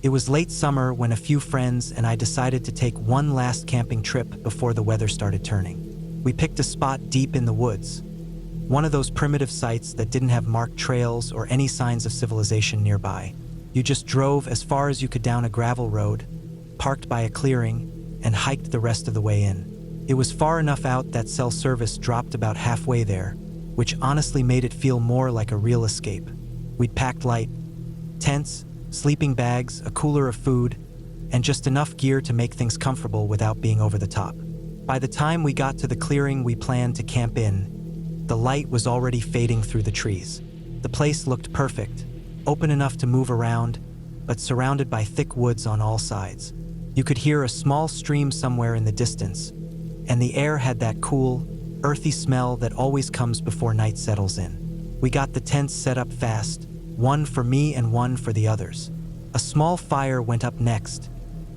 It was late summer when a few friends and I decided to take one last camping trip before the weather started turning. We picked a spot deep in the woods, one of those primitive sites that didn't have marked trails or any signs of civilization nearby. You just drove as far as you could down a gravel road, parked by a clearing, and hiked the rest of the way in. It was far enough out that cell service dropped about halfway there, which honestly made it feel more like a real escape. We'd packed light: tents, sleeping bags, a cooler of food, and just enough gear to make things comfortable without being over the top. By the time we got to the clearing we planned to camp in, the light was already fading through the trees. The place looked perfect, open enough to move around, but surrounded by thick woods on all sides. You could hear a small stream somewhere in the distance, and the air had that cool, earthy smell that always comes before night settles in. We got the tents set up fast, one for me and one for the others. A small fire went up next,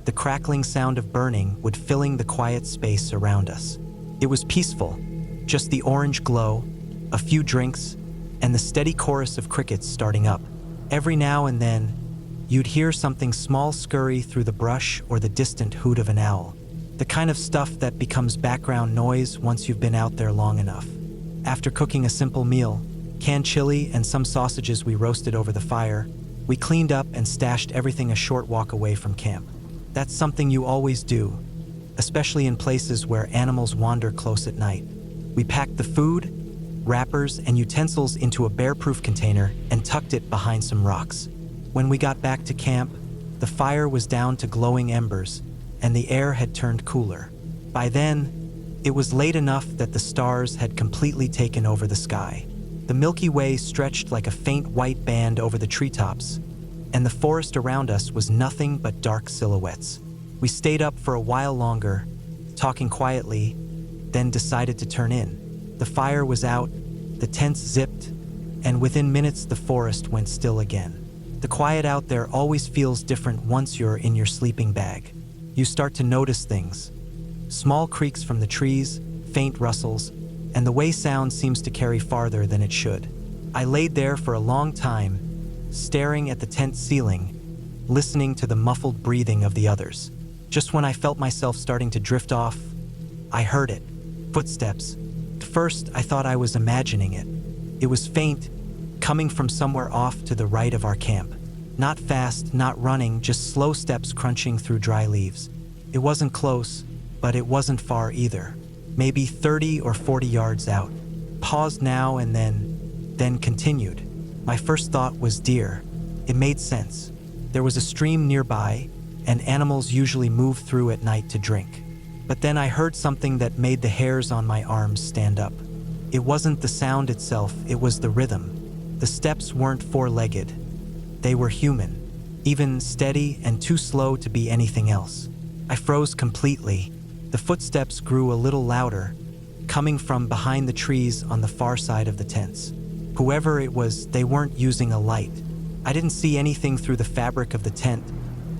the crackling sound of burning would filling the quiet space around us. It was peaceful, just the orange glow, a few drinks, and the steady chorus of crickets starting up. Every now and then, you'd hear something small scurry through the brush or the distant hoot of an owl, the kind of stuff that becomes background noise once you've been out there long enough. After cooking a simple meal, canned chili and some sausages we roasted over the fire, we cleaned up and stashed everything a short walk away from camp. That's something you always do, especially in places where animals wander close at night. We packed the food, wrappers, and utensils into a bear-proof container and tucked it behind some rocks. When we got back to camp, the fire was down to glowing embers, and the air had turned cooler. By then, it was late enough that the stars had completely taken over the sky. The Milky Way stretched like a faint white band over the treetops, and the forest around us was nothing but dark silhouettes. We stayed up for a while longer, talking quietly, then decided to turn in. The fire was out, the tents zipped, and within minutes the forest went still again. The quiet out there always feels different once you're in your sleeping bag. You start to notice things: small creaks from the trees, faint rustles, and the way sound seems to carry farther than it should. I laid there for a long time, staring at the tent ceiling, listening to the muffled breathing of the others. Just when I felt myself starting to drift off, I heard it. Footsteps. At first, I thought I was imagining it. It was faint, coming from somewhere off to the right of our camp. Not fast, not running, just slow steps crunching through dry leaves. It wasn't close, but it wasn't far either. Maybe 30 or 40 yards out. Paused now and then continued. My first thought was deer. It made sense. There was a stream nearby, and animals usually move through at night to drink. But then I heard something that made the hairs on my arms stand up. It wasn't the sound itself, it was the rhythm. The steps weren't four-legged. They were human, even steady and too slow to be anything else. I froze completely. The footsteps grew a little louder, coming from behind the trees on the far side of the tents. Whoever it was, they weren't using a light. I didn't see anything through the fabric of the tent,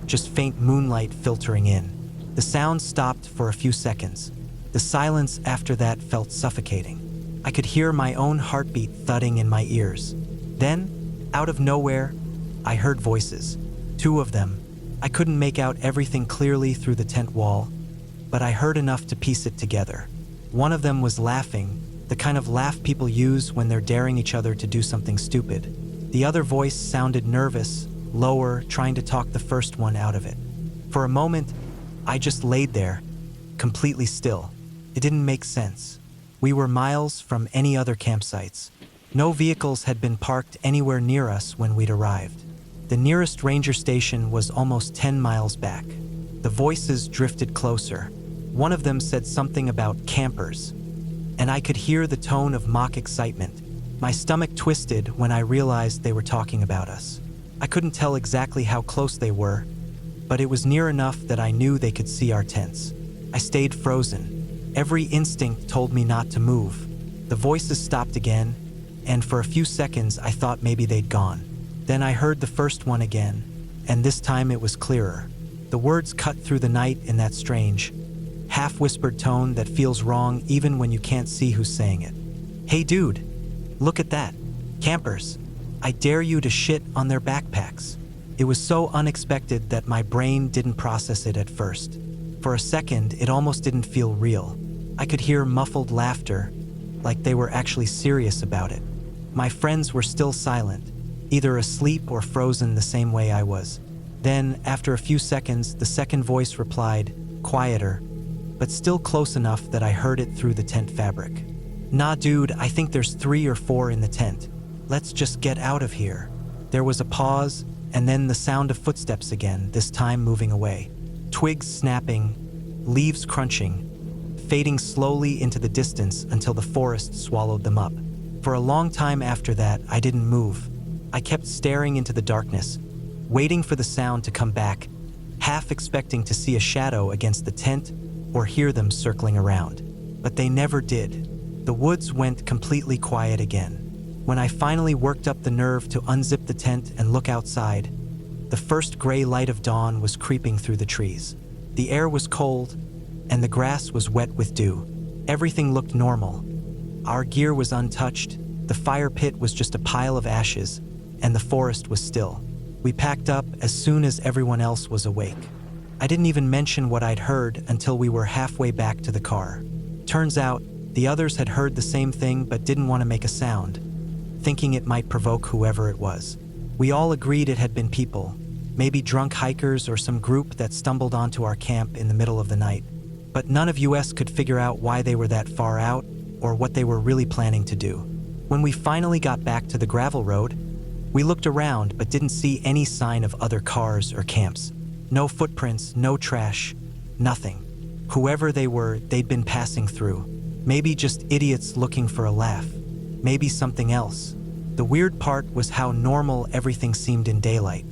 just faint moonlight filtering in. The sound stopped for a few seconds. The silence after that felt suffocating. I could hear my own heartbeat thudding in my ears. Then, out of nowhere, I heard voices. 2 of them. I couldn't make out everything clearly through the tent wall, but I heard enough to piece it together. One of them was laughing, the kind of laugh people use when they're daring each other to do something stupid. The other voice sounded nervous, lower, trying to talk the first one out of it. For a moment, I just laid there, completely still. It didn't make sense. We were miles from any other campsites. No vehicles had been parked anywhere near us when we'd arrived. The nearest ranger station was almost 10 miles back. The voices drifted closer. One of them said something about campers, and I could hear the tone of mock excitement. My stomach twisted when I realized they were talking about us. I couldn't tell exactly how close they were, but it was near enough that I knew they could see our tents. I stayed frozen. Every instinct told me not to move. The voices stopped again, and for a few seconds I thought maybe they'd gone. Then I heard the first one again, and this time it was clearer. The words cut through the night in that strange, half-whispered tone that feels wrong even when you can't see who's saying it. "Hey dude, look at that. Campers. I dare you to shit on their backpacks." It was so unexpected that my brain didn't process it at first. For a second, it almost didn't feel real. I could hear muffled laughter, like they were actually serious about it. My friends were still silent, either asleep or frozen the same way I was. Then, after a few seconds, the second voice replied, quieter, but still close enough that I heard it through the tent fabric. Nah, dude, I think there's 3 or 4 in the tent. Let's just get out of here. There was a pause, and then the sound of footsteps again, this time moving away. Twigs snapping, leaves crunching, fading slowly into the distance until the forest swallowed them up. For a long time after that, I didn't move. I kept staring into the darkness, waiting for the sound to come back, half expecting to see a shadow against the tent or hear them circling around. But they never did. The woods went completely quiet again. When I finally worked up the nerve to unzip the tent and look outside, the first gray light of dawn was creeping through the trees. The air was cold, and the grass was wet with dew. Everything looked normal. Our gear was untouched, the fire pit was just a pile of ashes, and the forest was still. We packed up as soon as everyone else was awake. I didn't even mention what I'd heard until we were halfway back to the car. Turns out, the others had heard the same thing but didn't want to make a sound, thinking it might provoke whoever it was. We all agreed it had been people, maybe drunk hikers or some group that stumbled onto our camp in the middle of the night. But none of us could figure out why they were that far out or what they were really planning to do. When we finally got back to the gravel road, we looked around but didn't see any sign of other cars or camps. No footprints, no trash, nothing. Whoever they were, they'd been passing through. Maybe just idiots looking for a laugh. Maybe something else. The weird part was how normal everything seemed in daylight.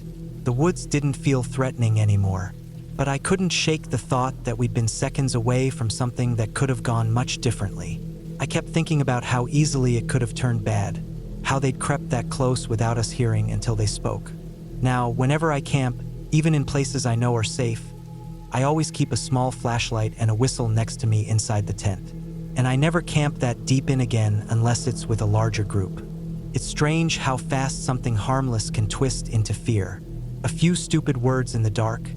The woods didn't feel threatening anymore, but I couldn't shake the thought that we'd been seconds away from something that could have gone much differently. I kept thinking about how easily it could have turned bad, how they'd crept that close without us hearing until they spoke. Now, whenever I camp, even in places I know are safe, I always keep a small flashlight and a whistle next to me inside the tent. And I never camp that deep in again unless it's with a larger group. It's strange how fast something harmless can twist into fear. A few stupid words in the dark,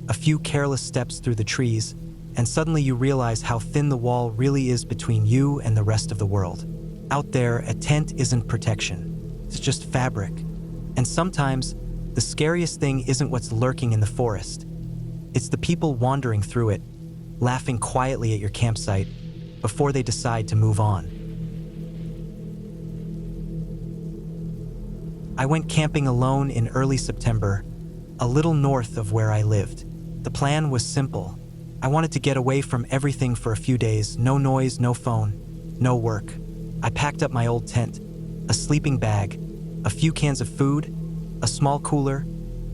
a few careless steps through the trees, and suddenly you realize how thin the wall really is between you and the rest of the world. Out there, a tent isn't protection. It's just fabric. And sometimes, the scariest thing isn't what's lurking in the forest. It's the people wandering through it, laughing quietly at your campsite before they decide to move on. I went camping alone in early September, a little north of where I lived. The plan was simple. I wanted to get away from everything for a few days. No noise, no phone, no work. I packed up my old tent, a sleeping bag, a few cans of food, a small cooler,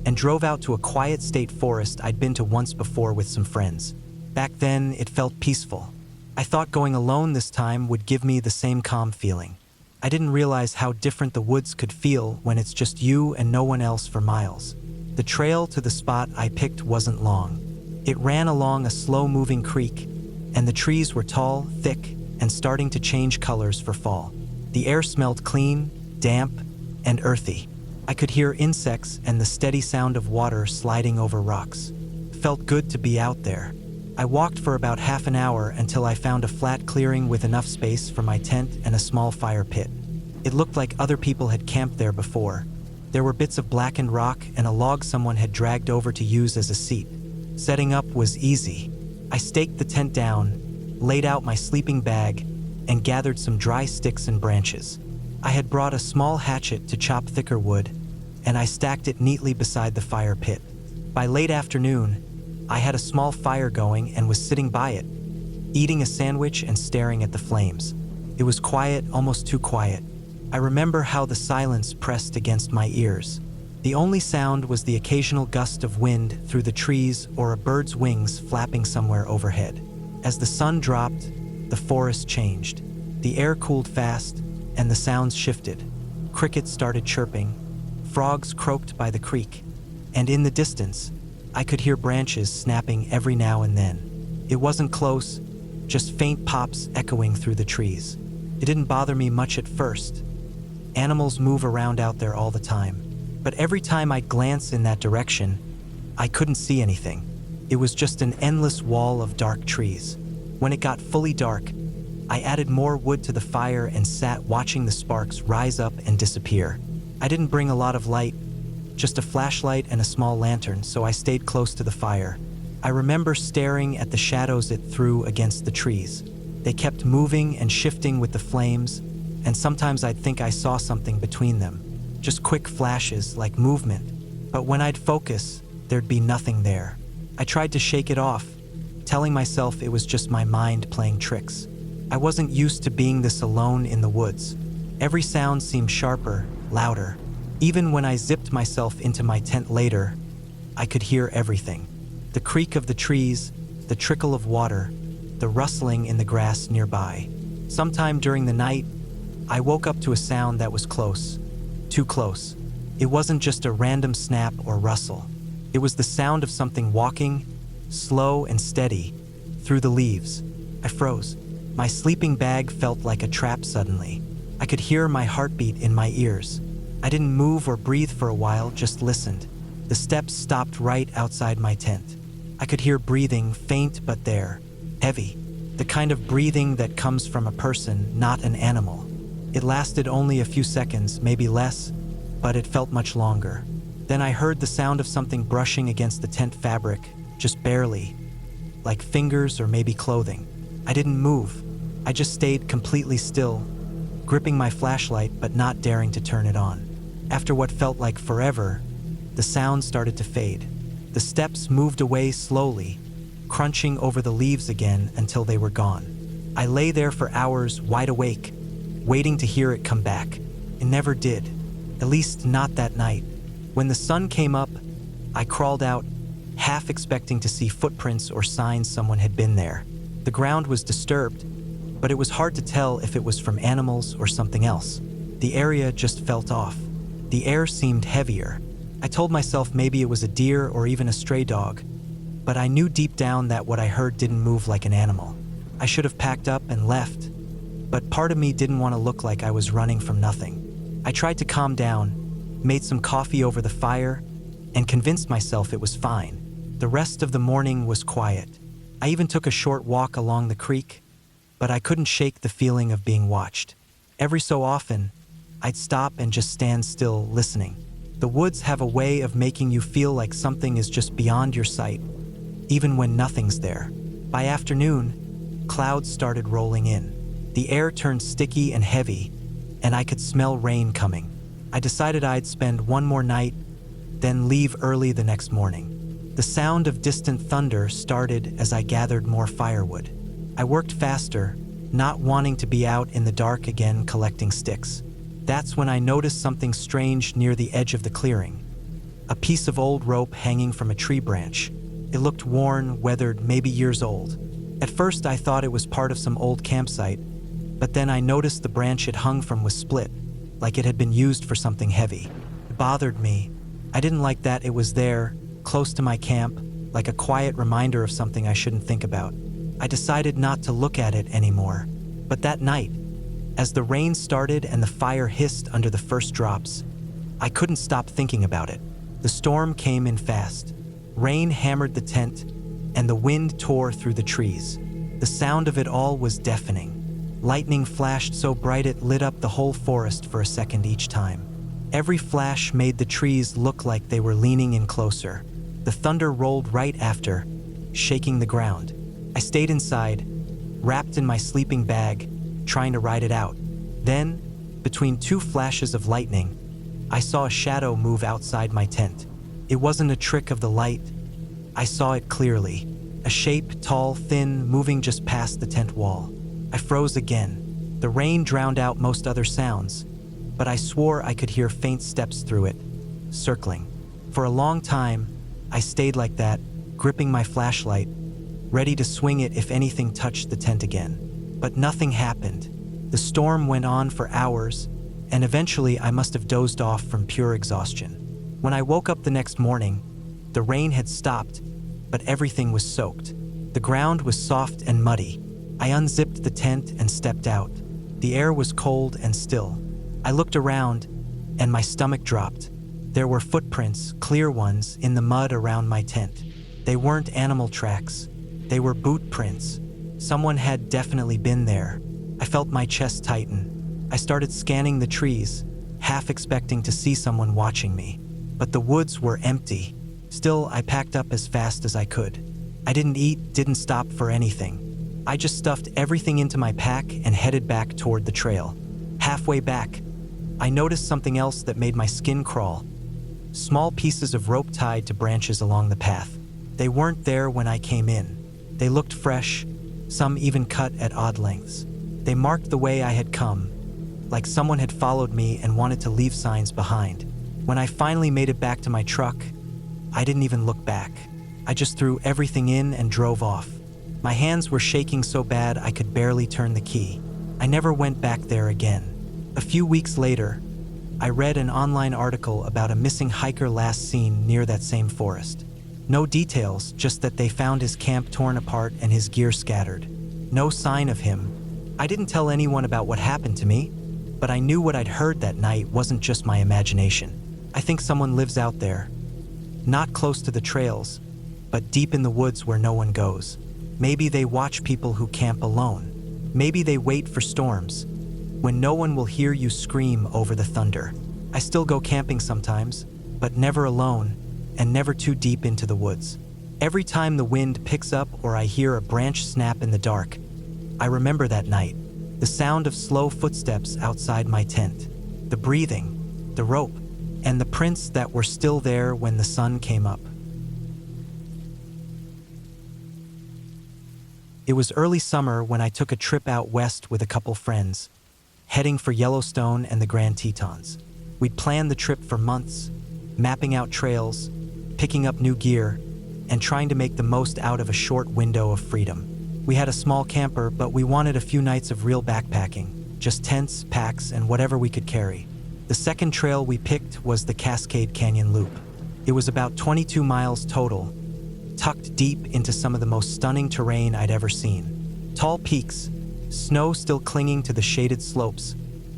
and drove out to a quiet state forest I'd been to once before with some friends. Back then, it felt peaceful. I thought going alone this time would give me the same calm feeling. I didn't realize how different the woods could feel when it's just you and no one else for miles. The trail to the spot I picked wasn't long. It ran along a slow-moving creek, and the trees were tall, thick, and starting to change colors for fall. The air smelled clean, damp, and earthy. I could hear insects and the steady sound of water sliding over rocks. It felt good to be out there. I walked for about half an hour until I found a flat clearing with enough space for my tent and a small fire pit. It looked like other people had camped there before. There were bits of blackened rock and a log someone had dragged over to use as a seat. Setting up was easy. I staked the tent down, laid out my sleeping bag, and gathered some dry sticks and branches. I had brought a small hatchet to chop thicker wood, and I stacked it neatly beside the fire pit. By late afternoon, I had a small fire going and was sitting by it, eating a sandwich and staring at the flames. It was quiet, almost too quiet. I remember how the silence pressed against my ears. The only sound was the occasional gust of wind through the trees or a bird's wings flapping somewhere overhead. As the sun dropped, the forest changed. The air cooled fast, and the sounds shifted. Crickets started chirping, frogs croaked by the creek, and in the distance, I could hear branches snapping every now and then. It wasn't close, just faint pops echoing through the trees. It didn't bother me much at first. Animals move around out there all the time. But every time I'd glance in that direction, I couldn't see anything. It was just an endless wall of dark trees. When it got fully dark, I added more wood to the fire and sat watching the sparks rise up and disappear. I didn't bring a lot of light, just a flashlight and a small lantern, so I stayed close to the fire. I remember staring at the shadows it threw against the trees. They kept moving and shifting with the flames, and sometimes I'd think I saw something between them. Just quick flashes, like movement. But when I'd focus, there'd be nothing there. I tried to shake it off, telling myself it was just my mind playing tricks. I wasn't used to being this alone in the woods. Every sound seemed sharper, louder. Even when I zipped myself into my tent later, I could hear everything. The creak of the trees, the trickle of water, the rustling in the grass nearby. Sometime during the night, I woke up to a sound that was close. Too close. It wasn't just a random snap or rustle. It was the sound of something walking, slow and steady, through the leaves. I froze. My sleeping bag felt like a trap suddenly. I could hear my heartbeat in my ears. I didn't move or breathe for a while, just listened. The steps stopped right outside my tent. I could hear breathing, faint but there, heavy. The kind of breathing that comes from a person, not an animal. It lasted only a few seconds, maybe less, but it felt much longer. Then I heard the sound of something brushing against the tent fabric, just barely, like fingers or maybe clothing. I didn't move. I just stayed completely still, gripping my flashlight but not daring to turn it on. After what felt like forever, the sound started to fade. The steps moved away slowly, crunching over the leaves again until they were gone. I lay there for hours, wide awake, waiting to hear it come back. It never did, at least not that night. When the sun came up, I crawled out, half expecting to see footprints or signs someone had been there. The ground was disturbed, but it was hard to tell if it was from animals or something else. The area just felt off. The air seemed heavier. I told myself maybe it was a deer or even a stray dog, but I knew deep down that what I heard didn't move like an animal. I should have packed up and left, but part of me didn't want to look like I was running from nothing. I tried to calm down, made some coffee over the fire, and convinced myself it was fine. The rest of the morning was quiet. I even took a short walk along the creek, but I couldn't shake the feeling of being watched. Every so often, I'd stop and just stand still, listening. The woods have a way of making you feel like something is just beyond your sight, even when nothing's there. By afternoon, clouds started rolling in. The air turned sticky and heavy, and I could smell rain coming. I decided I'd spend one more night, then leave early the next morning. The sound of distant thunder started as I gathered more firewood. I worked faster, not wanting to be out in the dark again collecting sticks. That's when I noticed something strange near the edge of the clearing. A piece of old rope hanging from a tree branch. It looked worn, weathered, maybe years old. At first I thought it was part of some old campsite, but then I noticed the branch it hung from was split, like it had been used for something heavy. It bothered me. I didn't like that it was there, close to my camp, like a quiet reminder of something I shouldn't think about. I decided not to look at it anymore. But that night, as the rain started and the fire hissed under the first drops, I couldn't stop thinking about it. The storm came in fast. Rain hammered the tent, and the wind tore through the trees. The sound of it all was deafening. Lightning flashed so bright it lit up the whole forest for a second each time. Every flash made the trees look like they were leaning in closer. The thunder rolled right after, shaking the ground. I stayed inside, wrapped in my sleeping bag, trying to ride it out. Then, between two flashes of lightning, I saw a shadow move outside my tent. It wasn't a trick of the light. I saw it clearly. A shape, tall, thin, moving just past the tent wall. I froze again. The rain drowned out most other sounds, but I swore I could hear faint steps through it, circling. For a long time, I stayed like that, gripping my flashlight, ready to swing it if anything touched the tent again. But nothing happened. The storm went on for hours, and eventually I must have dozed off from pure exhaustion. When I woke up the next morning, the rain had stopped, but everything was soaked. The ground was soft and muddy. I unzipped the tent and stepped out. The air was cold and still. I looked around, and my stomach dropped. There were footprints, clear ones, in the mud around my tent. They weren't animal tracks. They were boot prints. Someone had definitely been there. I felt my chest tighten. I started scanning the trees, half expecting to see someone watching me. But the woods were empty. Still, I packed up as fast as I could. I didn't eat, didn't stop for anything. I just stuffed everything into my pack and headed back toward the trail. Halfway back, I noticed something else that made my skin crawl. Small pieces of rope tied to branches along the path. They weren't there when I came in. They looked fresh, some even cut at odd lengths. They marked the way I had come, like someone had followed me and wanted to leave signs behind. When I finally made it back to my truck, I didn't even look back. I just threw everything in and drove off. My hands were shaking so bad I could barely turn the key. I never went back there again. A few weeks later, I read an online article about a missing hiker last seen near that same forest. No details, just that they found his camp torn apart and his gear scattered. No sign of him. I didn't tell anyone about what happened to me, but I knew what I'd heard that night wasn't just my imagination. I think someone lives out there. Not close to the trails, but deep in the woods where no one goes. Maybe they watch people who camp alone. Maybe they wait for storms, when no one will hear you scream over the thunder. I still go camping sometimes, but never alone, and never too deep into the woods. Every time the wind picks up or I hear a branch snap in the dark, I remember that night, the sound of slow footsteps outside my tent, the breathing, the rope, and the prints that were still there when the sun came up. It was early summer when I took a trip out west with a couple friends, heading for Yellowstone and the Grand Tetons. We'd planned the trip for months, mapping out trails, picking up new gear, and trying to make the most out of a short window of freedom. We had a small camper, but we wanted a few nights of real backpacking, just tents, packs, and whatever we could carry. The second trail we picked was the Cascade Canyon Loop. It was about 22 miles total, tucked deep into some of the most stunning terrain I'd ever seen. Tall peaks, snow still clinging to the shaded slopes,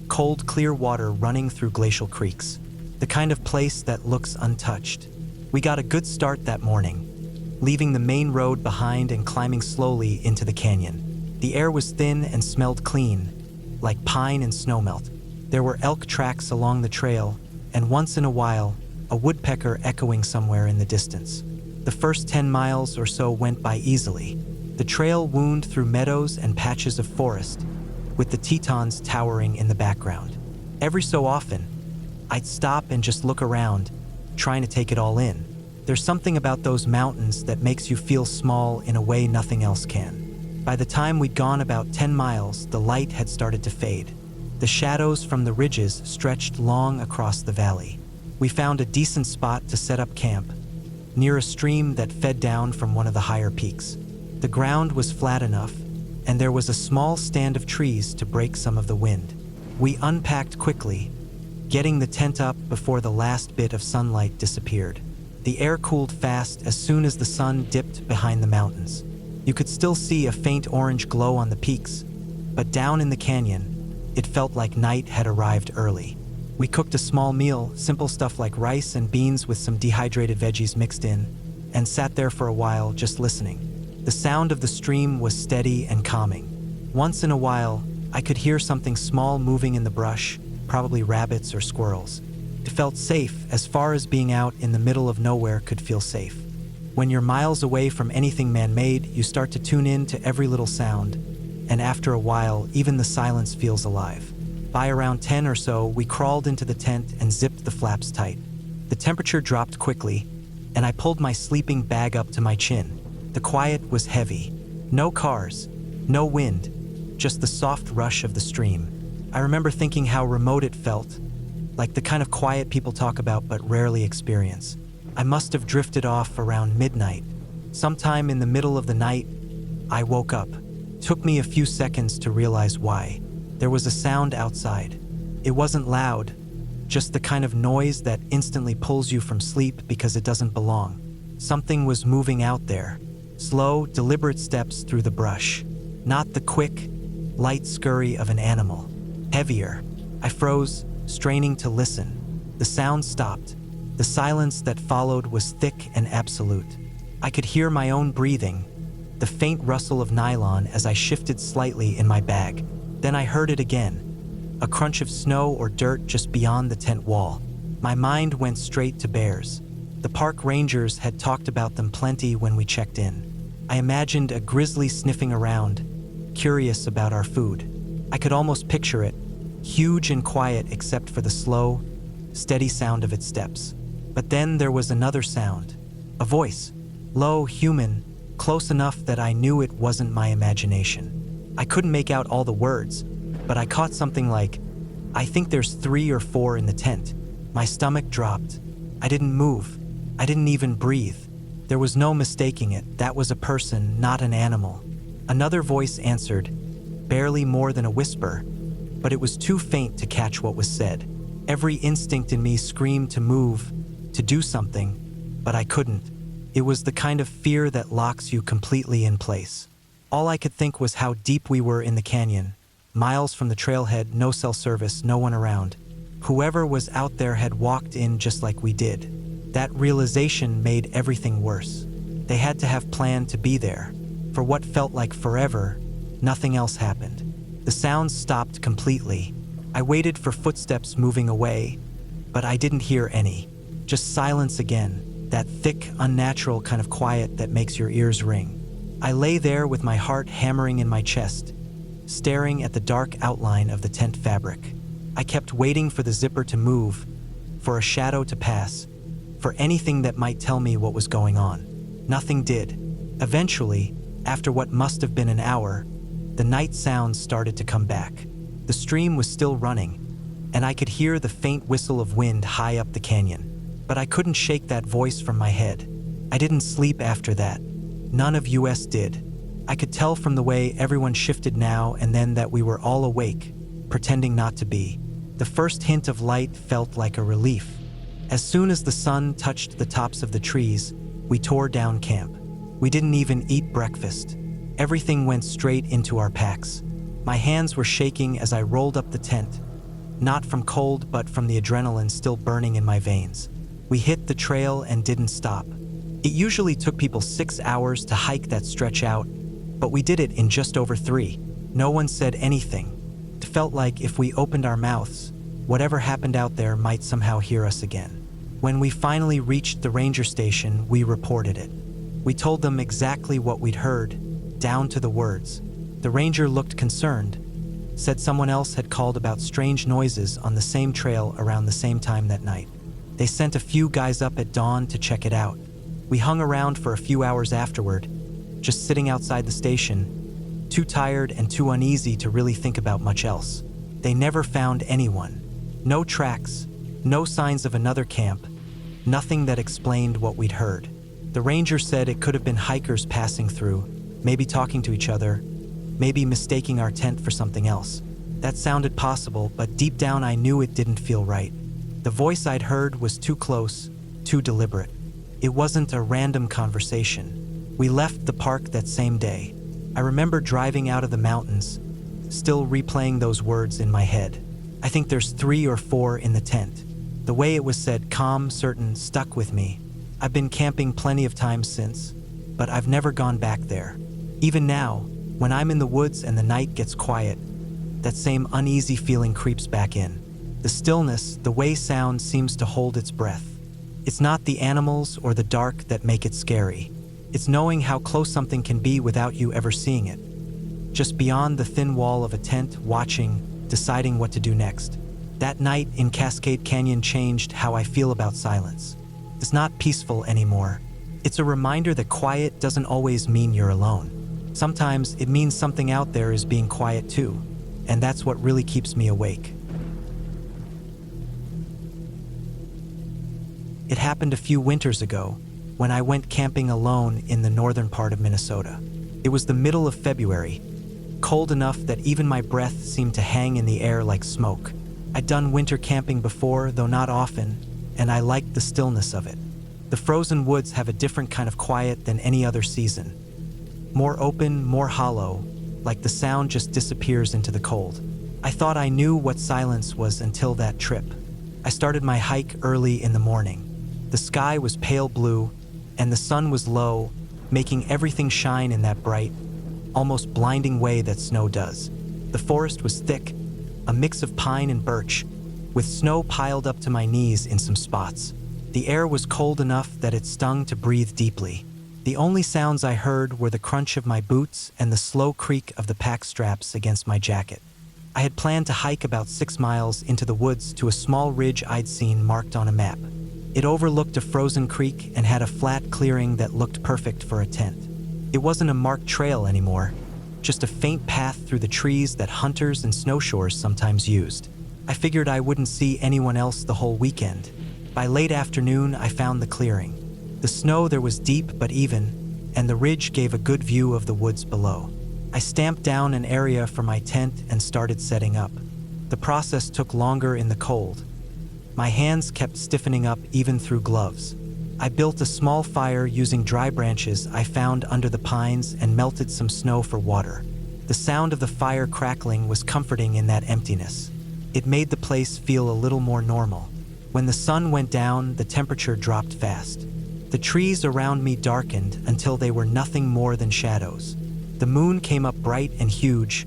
cold, clear water running through glacial creeks. The kind of place that looks untouched. We got a good start that morning, leaving the main road behind and climbing slowly into the canyon. The air was thin and smelled clean, like pine and snowmelt. There were elk tracks along the trail, and once in a while, a woodpecker echoing somewhere in the distance. The first 10 miles or so went by easily. The trail wound through meadows and patches of forest, with the Tetons towering in the background. Every so often, I'd stop and just look around, trying to take it all in. There's something about those mountains that makes you feel small in a way nothing else can. By the time we'd gone about 10 miles, the light had started to fade. The shadows from the ridges stretched long across the valley. We found a decent spot to set up camp, near a stream that fed down from one of the higher peaks. The ground was flat enough, and there was a small stand of trees to break some of the wind. We unpacked quickly, getting the tent up before the last bit of sunlight disappeared. The air cooled fast as soon as the sun dipped behind the mountains. You could still see a faint orange glow on the peaks, but down in the canyon, it felt like night had arrived early. We cooked a small meal, simple stuff like rice and beans with some dehydrated veggies mixed in, and sat there for a while just listening. The sound of the stream was steady and calming. Once in a while, I could hear something small moving in the brush, probably rabbits or squirrels. It felt safe, as far as being out in the middle of nowhere could feel safe. When you're miles away from anything man-made, you start to tune in to every little sound, and after a while, even the silence feels alive. By around 10 or so, we crawled into the tent and zipped the flaps tight. The temperature dropped quickly, and I pulled my sleeping bag up to my chin. The quiet was heavy. No cars, no wind, just the soft rush of the stream. I remember thinking how remote it felt, like the kind of quiet people talk about but rarely experience. I must have drifted off around midnight. Sometime in the middle of the night, I woke up. Took me a few seconds to realize why. There was a sound outside. It wasn't loud, just the kind of noise that instantly pulls you from sleep because it doesn't belong. Something was moving out there. Slow, deliberate steps through the brush. Not the quick, light scurry of an animal. Heavier. I froze, straining to listen. The sound stopped, The silence that followed was thick and absolute. I could hear my own breathing, the faint rustle of nylon as I shifted slightly in my bag. Then I heard it again, a crunch of snow or dirt just beyond the tent wall. My mind went straight to bears. The park rangers had talked about them plenty when we checked in. I imagined a grizzly sniffing around, curious about our food. I could almost picture it, huge and quiet except for the slow, steady sound of its steps. But then there was another sound, a voice, low, human, close enough that I knew it wasn't my imagination. I couldn't make out all the words, but I caught something like, "I think there's 3 or 4 in the tent." My stomach dropped. I didn't move. I didn't even breathe. There was no mistaking it. That was a person, not an animal. Another voice answered, barely more than a whisper, but it was too faint to catch what was said. Every instinct in me screamed to move, to do something, but I couldn't. It was the kind of fear that locks you completely in place. All I could think was how deep we were in the canyon, miles from the trailhead, no cell service, no one around. Whoever was out there had walked in just like we did. That realization made everything worse. They had to have planned to be there. For what felt like forever, nothing else happened. The sounds stopped completely. I waited for footsteps moving away, but I didn't hear any. Just silence again, that thick, unnatural kind of quiet that makes your ears ring. I lay there with my heart hammering in my chest, staring at the dark outline of the tent fabric. I kept waiting for the zipper to move, for a shadow to pass, for anything that might tell me what was going on. Nothing did. Eventually, after what must have been an hour, the night sounds started to come back. The stream was still running, and I could hear the faint whistle of wind high up the canyon. But I couldn't shake that voice from my head. I didn't sleep after that. None of us did. I could tell from the way everyone shifted now and then that we were all awake, pretending not to be. The first hint of light felt like a relief. As soon as the sun touched the tops of the trees, we tore down camp. We didn't even eat breakfast. Everything went straight into our packs. My hands were shaking as I rolled up the tent, not from cold but from the adrenaline still burning in my veins. We hit the trail and didn't stop. It usually took people 6 hours to hike that stretch out, but we did it in just over 3. No one said anything. It felt like if we opened our mouths, whatever happened out there might somehow hear us again. When we finally reached the ranger station, we reported it. We told them exactly what we'd heard, down to the words. The ranger looked concerned, said someone else had called about strange noises on the same trail around the same time that night. They sent a few guys up at dawn to check it out. We hung around for a few hours afterward, just sitting outside the station, too tired and too uneasy to really think about much else. They never found anyone. No tracks, no signs of another camp, nothing that explained what we'd heard. The ranger said it could have been hikers passing through, maybe talking to each other, maybe mistaking our tent for something else. That sounded possible, but deep down I knew it didn't feel right. The voice I'd heard was too close, too deliberate. It wasn't a random conversation. We left the park that same day. I remember driving out of the mountains, still replaying those words in my head. I think there's 3 or 4 in the tent. The way it was said, calm, certain, stuck with me. I've been camping plenty of times since, but I've never gone back there. Even now, when I'm in the woods and the night gets quiet, that same uneasy feeling creeps back in. The stillness, the way sound seems to hold its breath. It's not the animals or the dark that make it scary. It's knowing how close something can be without you ever seeing it. Just beyond the thin wall of a tent, watching, deciding what to do next. That night in Cascade Canyon changed how I feel about silence. It's not peaceful anymore. It's a reminder that quiet doesn't always mean you're alone. Sometimes it means something out there is being quiet too, and that's what really keeps me awake. It happened a few winters ago, when I went camping alone in the northern part of Minnesota. It was the middle of February, cold enough that even my breath seemed to hang in the air like smoke. I'd done winter camping before, though not often, and I liked the stillness of it. The frozen woods have a different kind of quiet than any other season. More open, more hollow, like the sound just disappears into the cold. I thought I knew what silence was until that trip. I started my hike early in the morning. The sky was pale blue, and the sun was low, making everything shine in that bright, almost blinding way that snow does. The forest was thick, a mix of pine and birch, with snow piled up to my knees in some spots. The air was cold enough that it stung to breathe deeply. The only sounds I heard were the crunch of my boots and the slow creak of the pack straps against my jacket. I had planned to hike about 6 miles into the woods to a small ridge I'd seen marked on a map. It overlooked a frozen creek and had a flat clearing that looked perfect for a tent. It wasn't a marked trail anymore, just a faint path through the trees that hunters and snowshoers sometimes used. I figured I wouldn't see anyone else the whole weekend. By late afternoon, I found the clearing. The snow there was deep but even, and the ridge gave a good view of the woods below. I stamped down an area for my tent and started setting up. The process took longer in the cold. My hands kept stiffening up even through gloves. I built a small fire using dry branches I found under the pines and melted some snow for water. The sound of the fire crackling was comforting in that emptiness. It made the place feel a little more normal. When the sun went down, the temperature dropped fast. The trees around me darkened until they were nothing more than shadows. The moon came up bright and huge,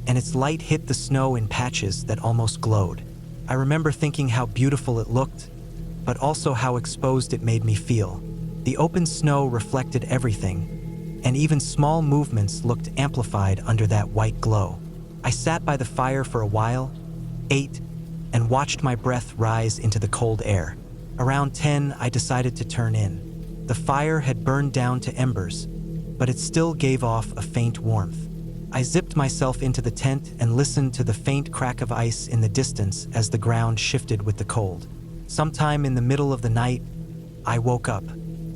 and its light hit the snow in patches that almost glowed. I remember thinking how beautiful it looked, but also how exposed it made me feel. The open snow reflected everything, and even small movements looked amplified under that white glow. I sat by the fire for a while, ate, and watched my breath rise into the cold air. Around 10, I decided to turn in. The fire had burned down to embers, but it still gave off a faint warmth. I zipped myself into the tent and listened to the faint crack of ice in the distance as the ground shifted with the cold. Sometime in the middle of the night, I woke up.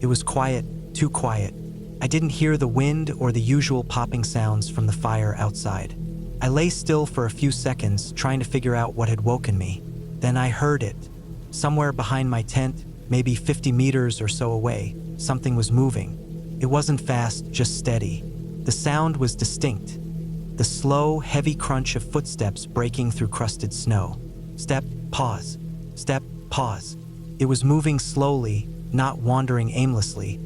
It was quiet, too quiet. I didn't hear the wind or the usual popping sounds from the fire outside. I lay still for a few seconds, trying to figure out what had woken me. Then I heard it. Somewhere behind my tent, maybe 50 meters or so away, something was moving. It wasn't fast, just steady. The sound was distinct. The slow, heavy crunch of footsteps breaking through crusted snow. Step, pause. Step, pause. It was moving slowly, not wandering aimlessly,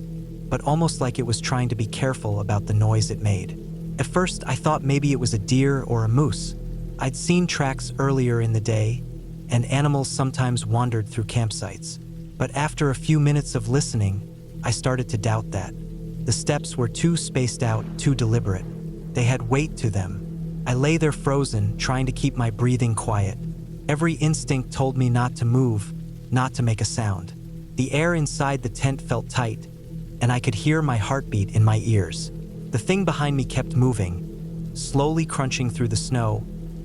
but almost like it was trying to be careful about the noise it made. At first, I thought maybe it was a deer or a moose. I'd seen tracks earlier in the day, and animals sometimes wandered through campsites. But after a few minutes of listening, I started to doubt that. The steps were too spaced out, too deliberate. They had weight to them. I lay there frozen, trying to keep my breathing quiet. Every instinct told me not to move, not to make a sound. The air inside the tent felt tight, and I could hear my heartbeat in my ears. The thing behind me kept moving, slowly crunching through the snow,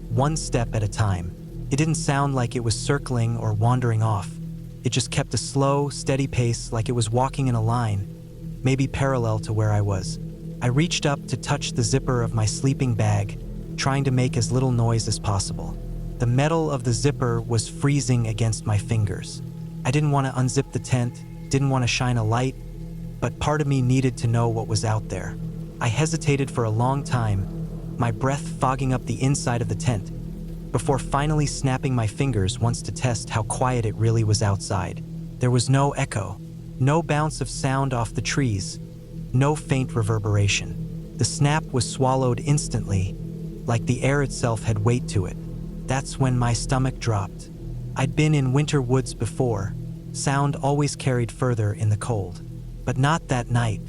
one step at a time. It didn't sound like it was circling or wandering off. It just kept a slow, steady pace, like it was walking in a line, maybe parallel to where I was. I reached up to touch the zipper of my sleeping bag, trying to make as little noise as possible. The metal of the zipper was freezing against my fingers. I didn't want to unzip the tent, didn't want to shine a light, but part of me needed to know what was out there. I hesitated for a long time, my breath fogging up the inside of the tent, before finally snapping my fingers once to test how quiet it really was outside. There was no echo, no bounce of sound off the trees, no faint reverberation. The snap was swallowed instantly, like the air itself had weight to it. That's when my stomach dropped. I'd been in winter woods before. Sound always carried further in the cold. But not that night.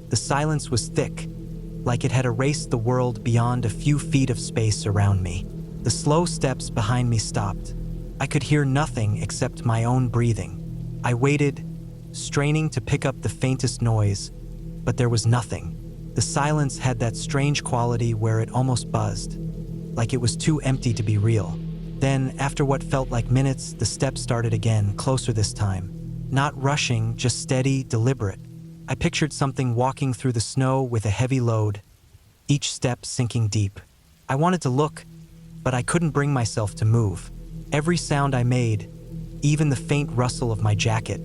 The silence was thick, like it had erased the world beyond a few feet of space around me. The slow steps behind me stopped. I could hear nothing except my own breathing. I waited, straining to pick up the faintest noise, but there was nothing. The silence had that strange quality where it almost buzzed, like it was too empty to be real. Then, after what felt like minutes, the steps started again, closer this time. Not rushing, just steady, deliberate. I pictured something walking through the snow with a heavy load, each step sinking deep. I wanted to look, but I couldn't bring myself to move. Every sound I made, even the faint rustle of my jacket,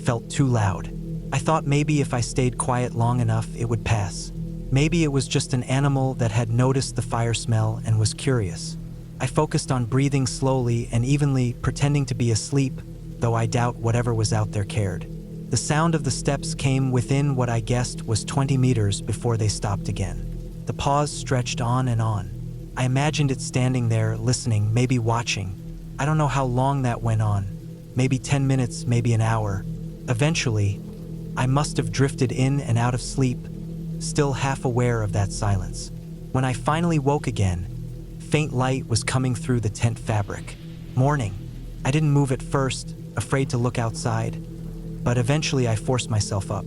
felt too loud. I thought maybe if I stayed quiet long enough, it would pass. Maybe it was just an animal that had noticed the fire smell and was curious. I focused on breathing slowly and evenly, pretending to be asleep, though I doubt whatever was out there cared. The sound of the steps came within what I guessed was 20 meters before they stopped again. The pause stretched on and on. I imagined it standing there, listening, maybe watching. I don't know how long that went on. Maybe 10 minutes, maybe an hour. Eventually, I must have drifted in and out of sleep, still half aware of that silence. When I finally woke again, faint light was coming through the tent fabric. Morning. I didn't move at first, afraid to look outside, but eventually I forced myself up.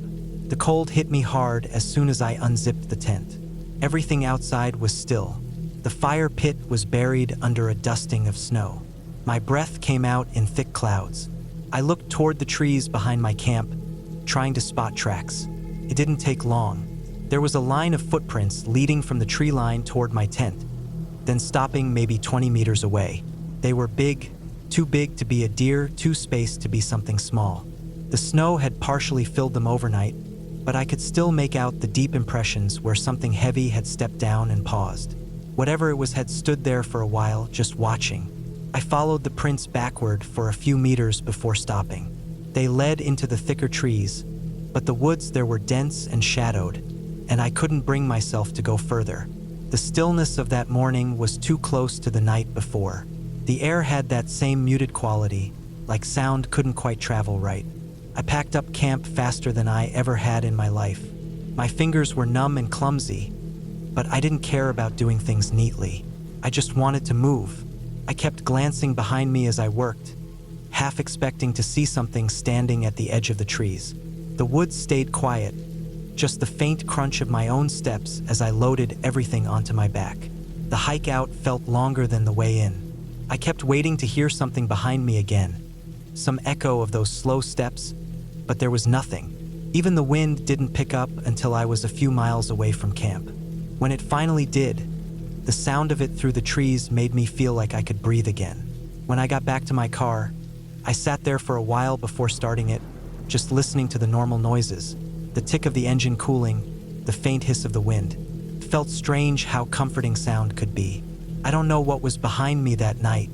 The cold hit me hard as soon as I unzipped the tent. Everything outside was still. The fire pit was buried under a dusting of snow. My breath came out in thick clouds. I looked toward the trees behind my camp, trying to spot tracks. It didn't take long. There was a line of footprints leading from the tree line toward my tent, then stopping maybe 20 meters away. They were big, too big to be a deer, too spaced to be something small. The snow had partially filled them overnight, but I could still make out the deep impressions where something heavy had stepped down and paused. Whatever it was had stood there for a while, just watching. I followed the prints backward for a few meters before stopping. They led into the thicker trees, but the woods there were dense and shadowed, and I couldn't bring myself to go further. The stillness of that morning was too close to the night before. The air had that same muted quality, like sound couldn't quite travel right. I packed up camp faster than I ever had in my life. My fingers were numb and clumsy, but I didn't care about doing things neatly. I just wanted to move. I kept glancing behind me as I worked, half expecting to see something standing at the edge of the trees. The woods stayed quiet, just the faint crunch of my own steps as I loaded everything onto my back. The hike out felt longer than the way in. I kept waiting to hear something behind me again, some echo of those slow steps, but there was nothing. Even the wind didn't pick up until I was a few miles away from camp. When it finally did, the sound of it through the trees made me feel like I could breathe again. When I got back to my car, I sat there for a while before starting it, just listening to the normal noises, the tick of the engine cooling, the faint hiss of the wind. It felt strange how comforting sound could be. I don't know what was behind me that night.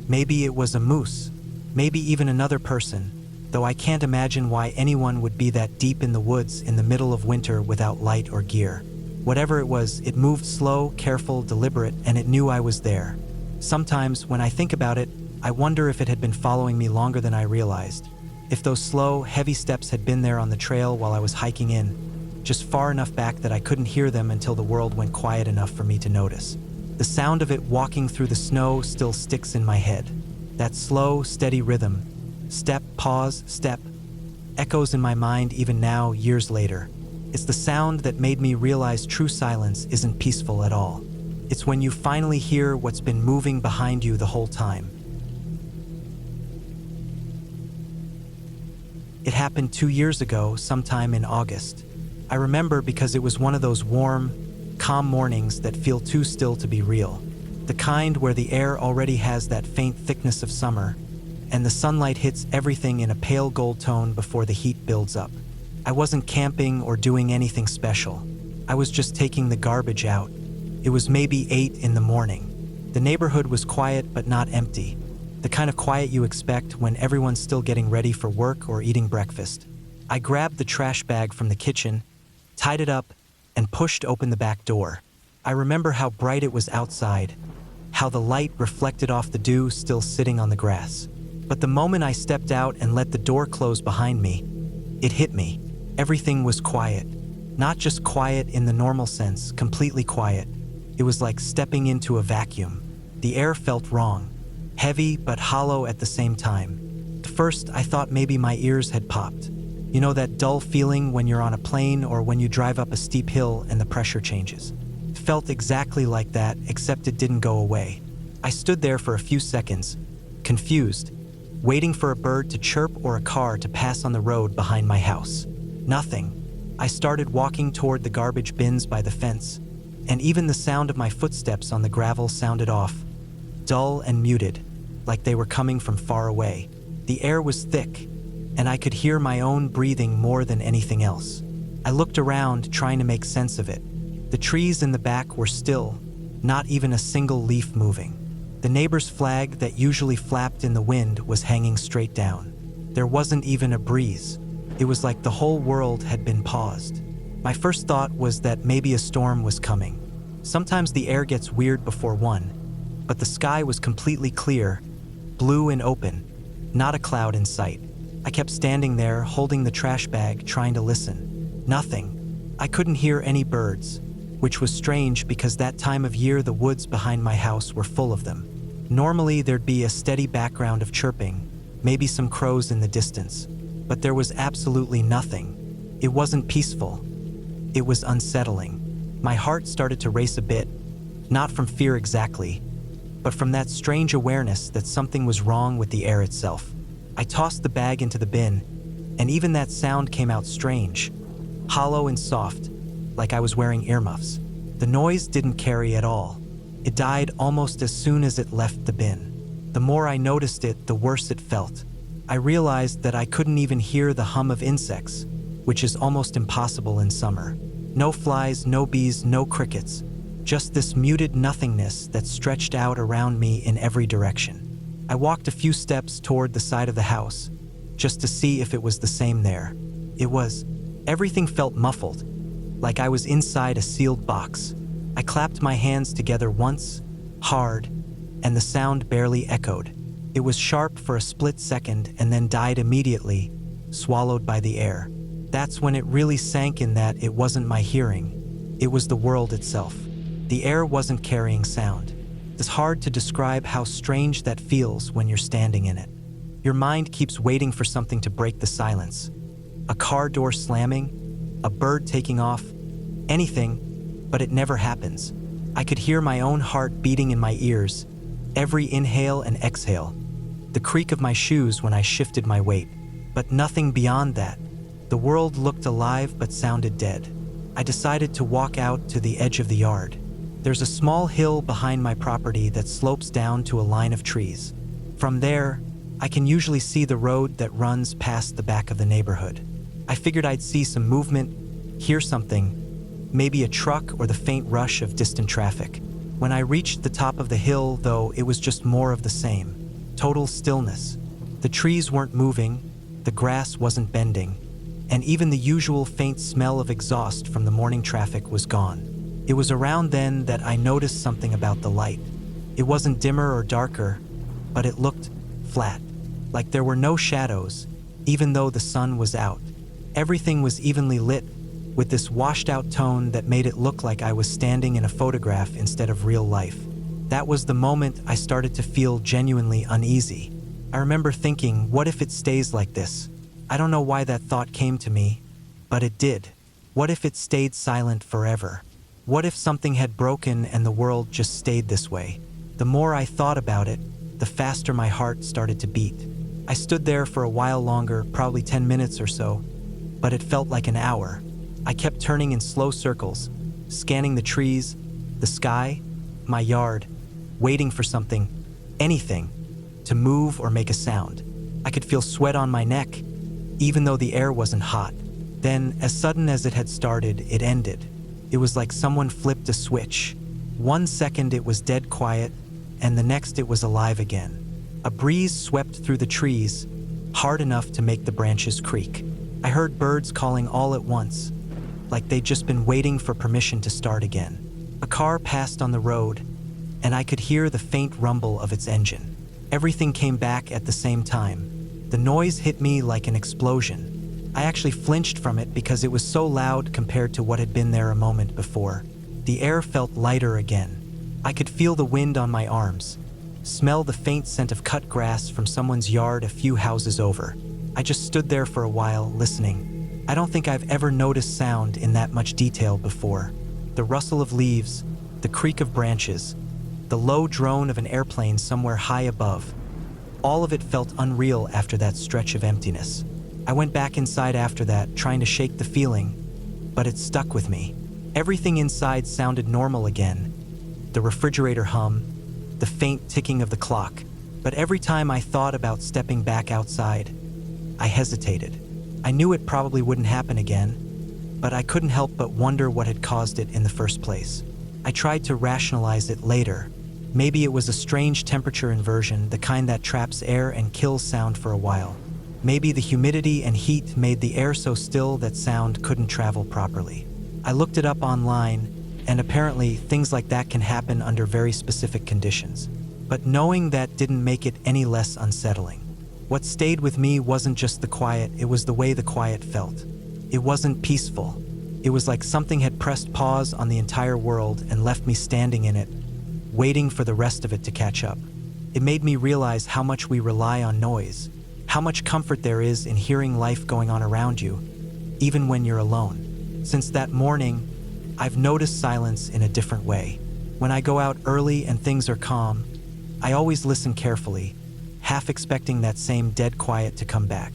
Maybe it was a moose, maybe even another person, though I can't imagine why anyone would be that deep in the woods in the middle of winter without light or gear. Whatever it was, it moved slow, careful, deliberate, and it knew I was there. Sometimes, when I think about it, I wonder if it had been following me longer than I realized. If those slow, heavy steps had been there on the trail while I was hiking in, just far enough back that I couldn't hear them until the world went quiet enough for me to notice. The sound of it walking through the snow still sticks in my head. That slow, steady rhythm, step, pause, step, echoes in my mind even now, years later. It's the sound that made me realize true silence isn't peaceful at all. It's when you finally hear what's been moving behind you the whole time. It happened 2 years ago, sometime in August. I remember because it was one of those warm, calm mornings that feel too still to be real. The kind where the air already has that faint thickness of summer, and the sunlight hits everything in a pale gold tone before the heat builds up. I wasn't camping or doing anything special. I was just taking the garbage out. It was maybe 8 in the morning. The neighborhood was quiet but not empty. The kind of quiet you expect when everyone's still getting ready for work or eating breakfast. I grabbed the trash bag from the kitchen, tied it up, and pushed open the back door. I remember how bright it was outside, how the light reflected off the dew still sitting on the grass. But the moment I stepped out and let the door close behind me, it hit me. Everything was quiet. Not just quiet in the normal sense, completely quiet. It was like stepping into a vacuum. The air felt wrong, heavy but hollow at the same time. At first, I thought maybe my ears had popped. You know that dull feeling when you're on a plane or when you drive up a steep hill and the pressure changes? It felt exactly like that, except it didn't go away. I stood there for a few seconds, confused, waiting for a bird to chirp or a car to pass on the road behind my house. Nothing. I started walking toward the garbage bins by the fence, and even the sound of my footsteps on the gravel sounded off, dull and muted, like they were coming from far away. The air was thick, and I could hear my own breathing more than anything else. I looked around, trying to make sense of it. The trees in the back were still, not even a single leaf moving. The neighbor's flag that usually flapped in the wind was hanging straight down. There wasn't even a breeze. It was like the whole world had been paused. My first thought was that maybe a storm was coming. Sometimes the air gets weird before one, but the sky was completely clear, blue and open, not a cloud in sight. I kept standing there, holding the trash bag, trying to listen. Nothing. I couldn't hear any birds, which was strange because that time of year the woods behind my house were full of them. Normally there'd be a steady background of chirping, maybe some crows in the distance, but there was absolutely nothing. It wasn't peaceful. It was unsettling. My heart started to race a bit, not from fear exactly, but from that strange awareness that something was wrong with the air itself. I tossed the bag into the bin, and even that sound came out strange, hollow and soft, like I was wearing earmuffs. The noise didn't carry at all. It died almost as soon as it left the bin. The more I noticed it, the worse it felt. I realized that I couldn't even hear the hum of insects, which is almost impossible in summer. No flies, no bees, no crickets, just this muted nothingness that stretched out around me in every direction. I walked a few steps toward the side of the house, just to see if it was the same there. It was. Everything felt muffled, like I was inside a sealed box. I clapped my hands together once, hard, and the sound barely echoed. It was sharp for a split second and then died immediately, swallowed by the air. That's when it really sank in that it wasn't my hearing. It was the world itself. The air wasn't carrying sound. It's hard to describe how strange that feels when you're standing in it. Your mind keeps waiting for something to break the silence. A car door slamming, a bird taking off, anything, but it never happens. I could hear my own heart beating in my ears, every inhale and exhale, the creak of my shoes when I shifted my weight, but nothing beyond that. The world looked alive but sounded dead. I decided to walk out to the edge of the yard. There's a small hill behind my property that slopes down to a line of trees. From there, I can usually see the road that runs past the back of the neighborhood. I figured I'd see some movement, hear something, maybe a truck or the faint rush of distant traffic. When I reached the top of the hill, though, it was just more of the same. Total stillness. The trees weren't moving, the grass wasn't bending, and even the usual faint smell of exhaust from the morning traffic was gone. It was around then that I noticed something about the light. It wasn't dimmer or darker, but it looked flat, like there were no shadows, even though the sun was out. Everything was evenly lit, with this washed-out tone that made it look like I was standing in a photograph instead of real life. That was the moment I started to feel genuinely uneasy. I remember thinking, what if it stays like this? I don't know why that thought came to me, but it did. What if it stayed silent forever? What if something had broken and the world just stayed this way? The more I thought about it, the faster my heart started to beat. I stood there for a while longer, probably 10 minutes or so, but it felt like an hour. I kept turning in slow circles, scanning the trees, the sky, my yard, waiting for something, anything, to move or make a sound. I could feel sweat on my neck, even though the air wasn't hot. Then, as sudden as it had started, it ended. It was like someone flipped a switch. 1 second it was dead quiet, and the next it was alive again. A breeze swept through the trees, hard enough to make the branches creak. I heard birds calling all at once, like they'd just been waiting for permission to start again. A car passed on the road, and I could hear the faint rumble of its engine. Everything came back at the same time. The noise hit me like an explosion. I actually flinched from it because it was so loud compared to what had been there a moment before. The air felt lighter again. I could feel the wind on my arms, smell the faint scent of cut grass from someone's yard a few houses over. I just stood there for a while, listening. I don't think I've ever noticed sound in that much detail before. The rustle of leaves, the creak of branches, the low drone of an airplane somewhere high above. All of it felt unreal after that stretch of emptiness. I went back inside after that, trying to shake the feeling, but it stuck with me. Everything inside sounded normal again. The refrigerator hum, the faint ticking of the clock. But every time I thought about stepping back outside, I hesitated. I knew it probably wouldn't happen again, but I couldn't help but wonder what had caused it in the first place. I tried to rationalize it later. Maybe it was a strange temperature inversion, the kind that traps air and kills sound for a while. Maybe the humidity and heat made the air so still that sound couldn't travel properly. I looked it up online, and apparently things like that can happen under very specific conditions. But knowing that didn't make it any less unsettling. What stayed with me wasn't just the quiet, it was the way the quiet felt. It wasn't peaceful. It was like something had pressed pause on the entire world and left me standing in it, waiting for the rest of it to catch up. It made me realize how much we rely on noise, how much comfort there is in hearing life going on around you, even when you're alone. Since that morning, I've noticed silence in a different way. When I go out early and things are calm, I always listen carefully, half expecting that same dead quiet to come back.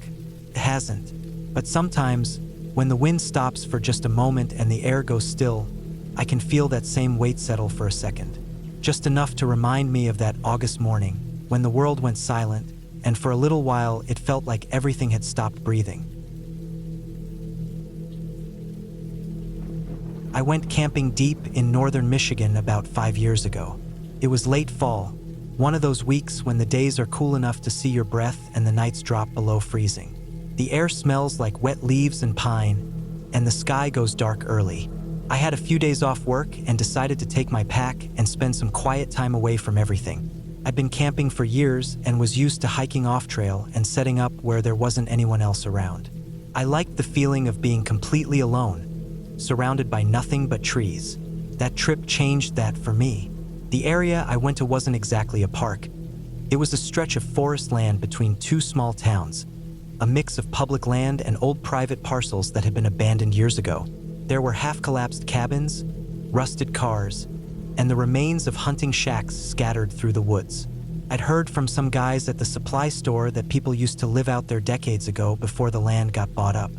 It hasn't. But sometimes, when the wind stops for just a moment and the air goes still, I can feel that same weight settle for a second. Just enough to remind me of that August morning, when the world went silent, and for a little while it felt like everything had stopped breathing. I went camping deep in northern Michigan about 5 years ago. It was late fall, one of those weeks when the days are cool enough to see your breath and the nights drop below freezing. The air smells like wet leaves and pine, and the sky goes dark early. I had a few days off work and decided to take my pack and spend some quiet time away from everything. I'd been camping for years and was used to hiking off-trail and setting up where there wasn't anyone else around. I liked the feeling of being completely alone, surrounded by nothing but trees. That trip changed that for me. The area I went to wasn't exactly a park. It was a stretch of forest land between two small towns, a mix of public land and old private parcels that had been abandoned years ago. There were half-collapsed cabins, rusted cars, and the remains of hunting shacks scattered through the woods. I'd heard from some guys at the supply store that people used to live out there decades ago before the land got bought up.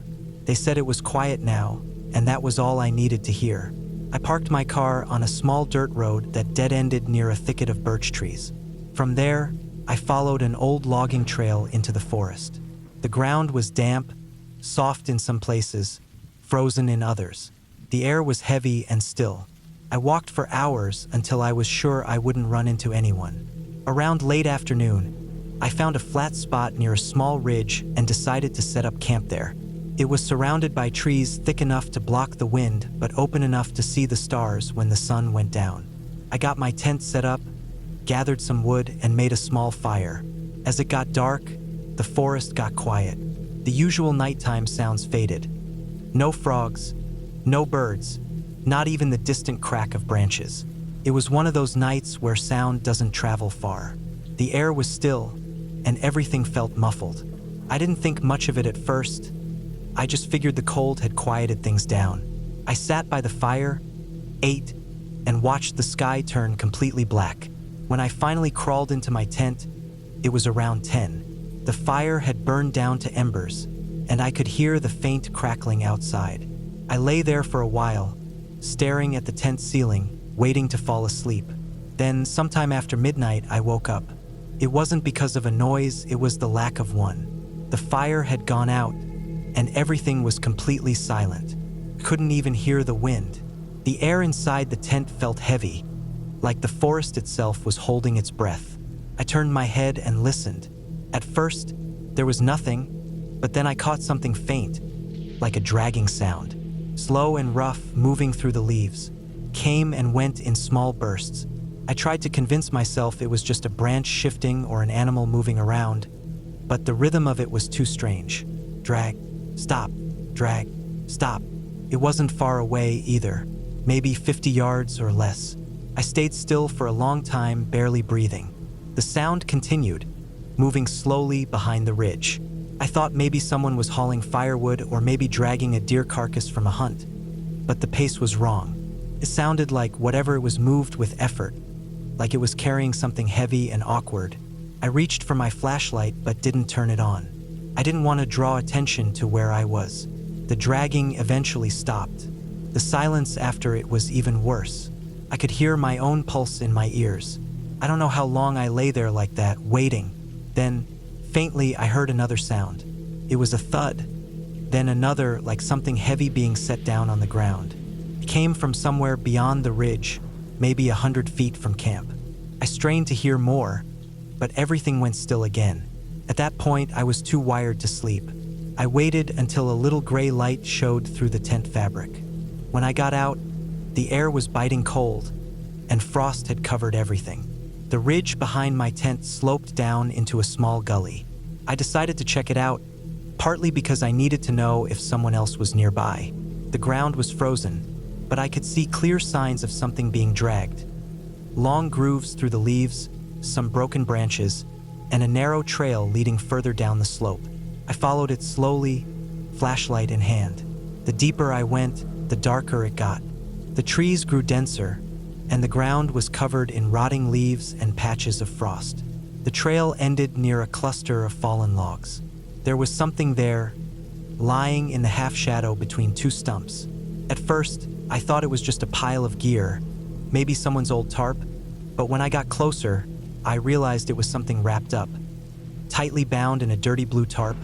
They said it was quiet now, and that was all I needed to hear. I parked my car on a small dirt road that dead-ended near a thicket of birch trees. From there, I followed an old logging trail into the forest. The ground was damp, soft in some places, frozen in others. The air was heavy and still. I walked for hours until I was sure I wouldn't run into anyone. Around late afternoon, I found a flat spot near a small ridge and decided to set up camp there. It was surrounded by trees thick enough to block the wind, but open enough to see the stars when the sun went down. I got my tent set up, gathered some wood, and made a small fire. As it got dark, the forest got quiet. The usual nighttime sounds faded. No frogs, no birds, not even the distant crack of branches. It was one of those nights where sound doesn't travel far. The air was still, and everything felt muffled. I didn't think much of it at first. I just figured the cold had quieted things down. I sat by the fire, ate, and watched the sky turn completely black. When I finally crawled into my tent, it was around 10. The fire had burned down to embers, and I could hear the faint crackling outside. I lay there for a while, staring at the tent ceiling, waiting to fall asleep. Then, sometime after midnight, I woke up. It wasn't because of a noise, it was the lack of one. The fire had gone out, and everything was completely silent. Couldn't even hear the wind. The air inside the tent felt heavy, like the forest itself was holding its breath. I turned my head and listened. At first, there was nothing, but then I caught something faint, like a dragging sound. Slow and rough, moving through the leaves, came and went in small bursts. I tried to convince myself it was just a branch shifting or an animal moving around, but the rhythm of it was too strange. Drag, stop, drag, stop. It wasn't far away either, maybe 50 yards or less. I stayed still for a long time, barely breathing. The sound continued, moving slowly behind the ridge. I thought maybe someone was hauling firewood or maybe dragging a deer carcass from a hunt, but the pace was wrong. It sounded like whatever was moved with effort, like it was carrying something heavy and awkward. I reached for my flashlight but didn't turn it on. I didn't want to draw attention to where I was. The dragging eventually stopped. The silence after it was even worse. I could hear my own pulse in my ears. I don't know how long I lay there like that, waiting. Then, faintly, I heard another sound. It was a thud, then another, like something heavy being set down on the ground. It came from somewhere beyond the ridge, maybe 100 feet from camp. I strained to hear more, but everything went still again. At that point, I was too wired to sleep. I waited until a little gray light showed through the tent fabric. When I got out, the air was biting cold, and frost had covered everything. The ridge behind my tent sloped down into a small gully. I decided to check it out, partly because I needed to know if someone else was nearby. The ground was frozen, but I could see clear signs of something being dragged. Long grooves through the leaves, some broken branches, and a narrow trail leading further down the slope. I followed it slowly, flashlight in hand. The deeper I went, the darker it got. The trees grew denser, and the ground was covered in rotting leaves and patches of frost. The trail ended near a cluster of fallen logs. There was something there, lying in the half-shadow between two stumps. At first, I thought it was just a pile of gear, maybe someone's old tarp, but when I got closer, I realized it was something wrapped up, tightly bound in a dirty blue tarp,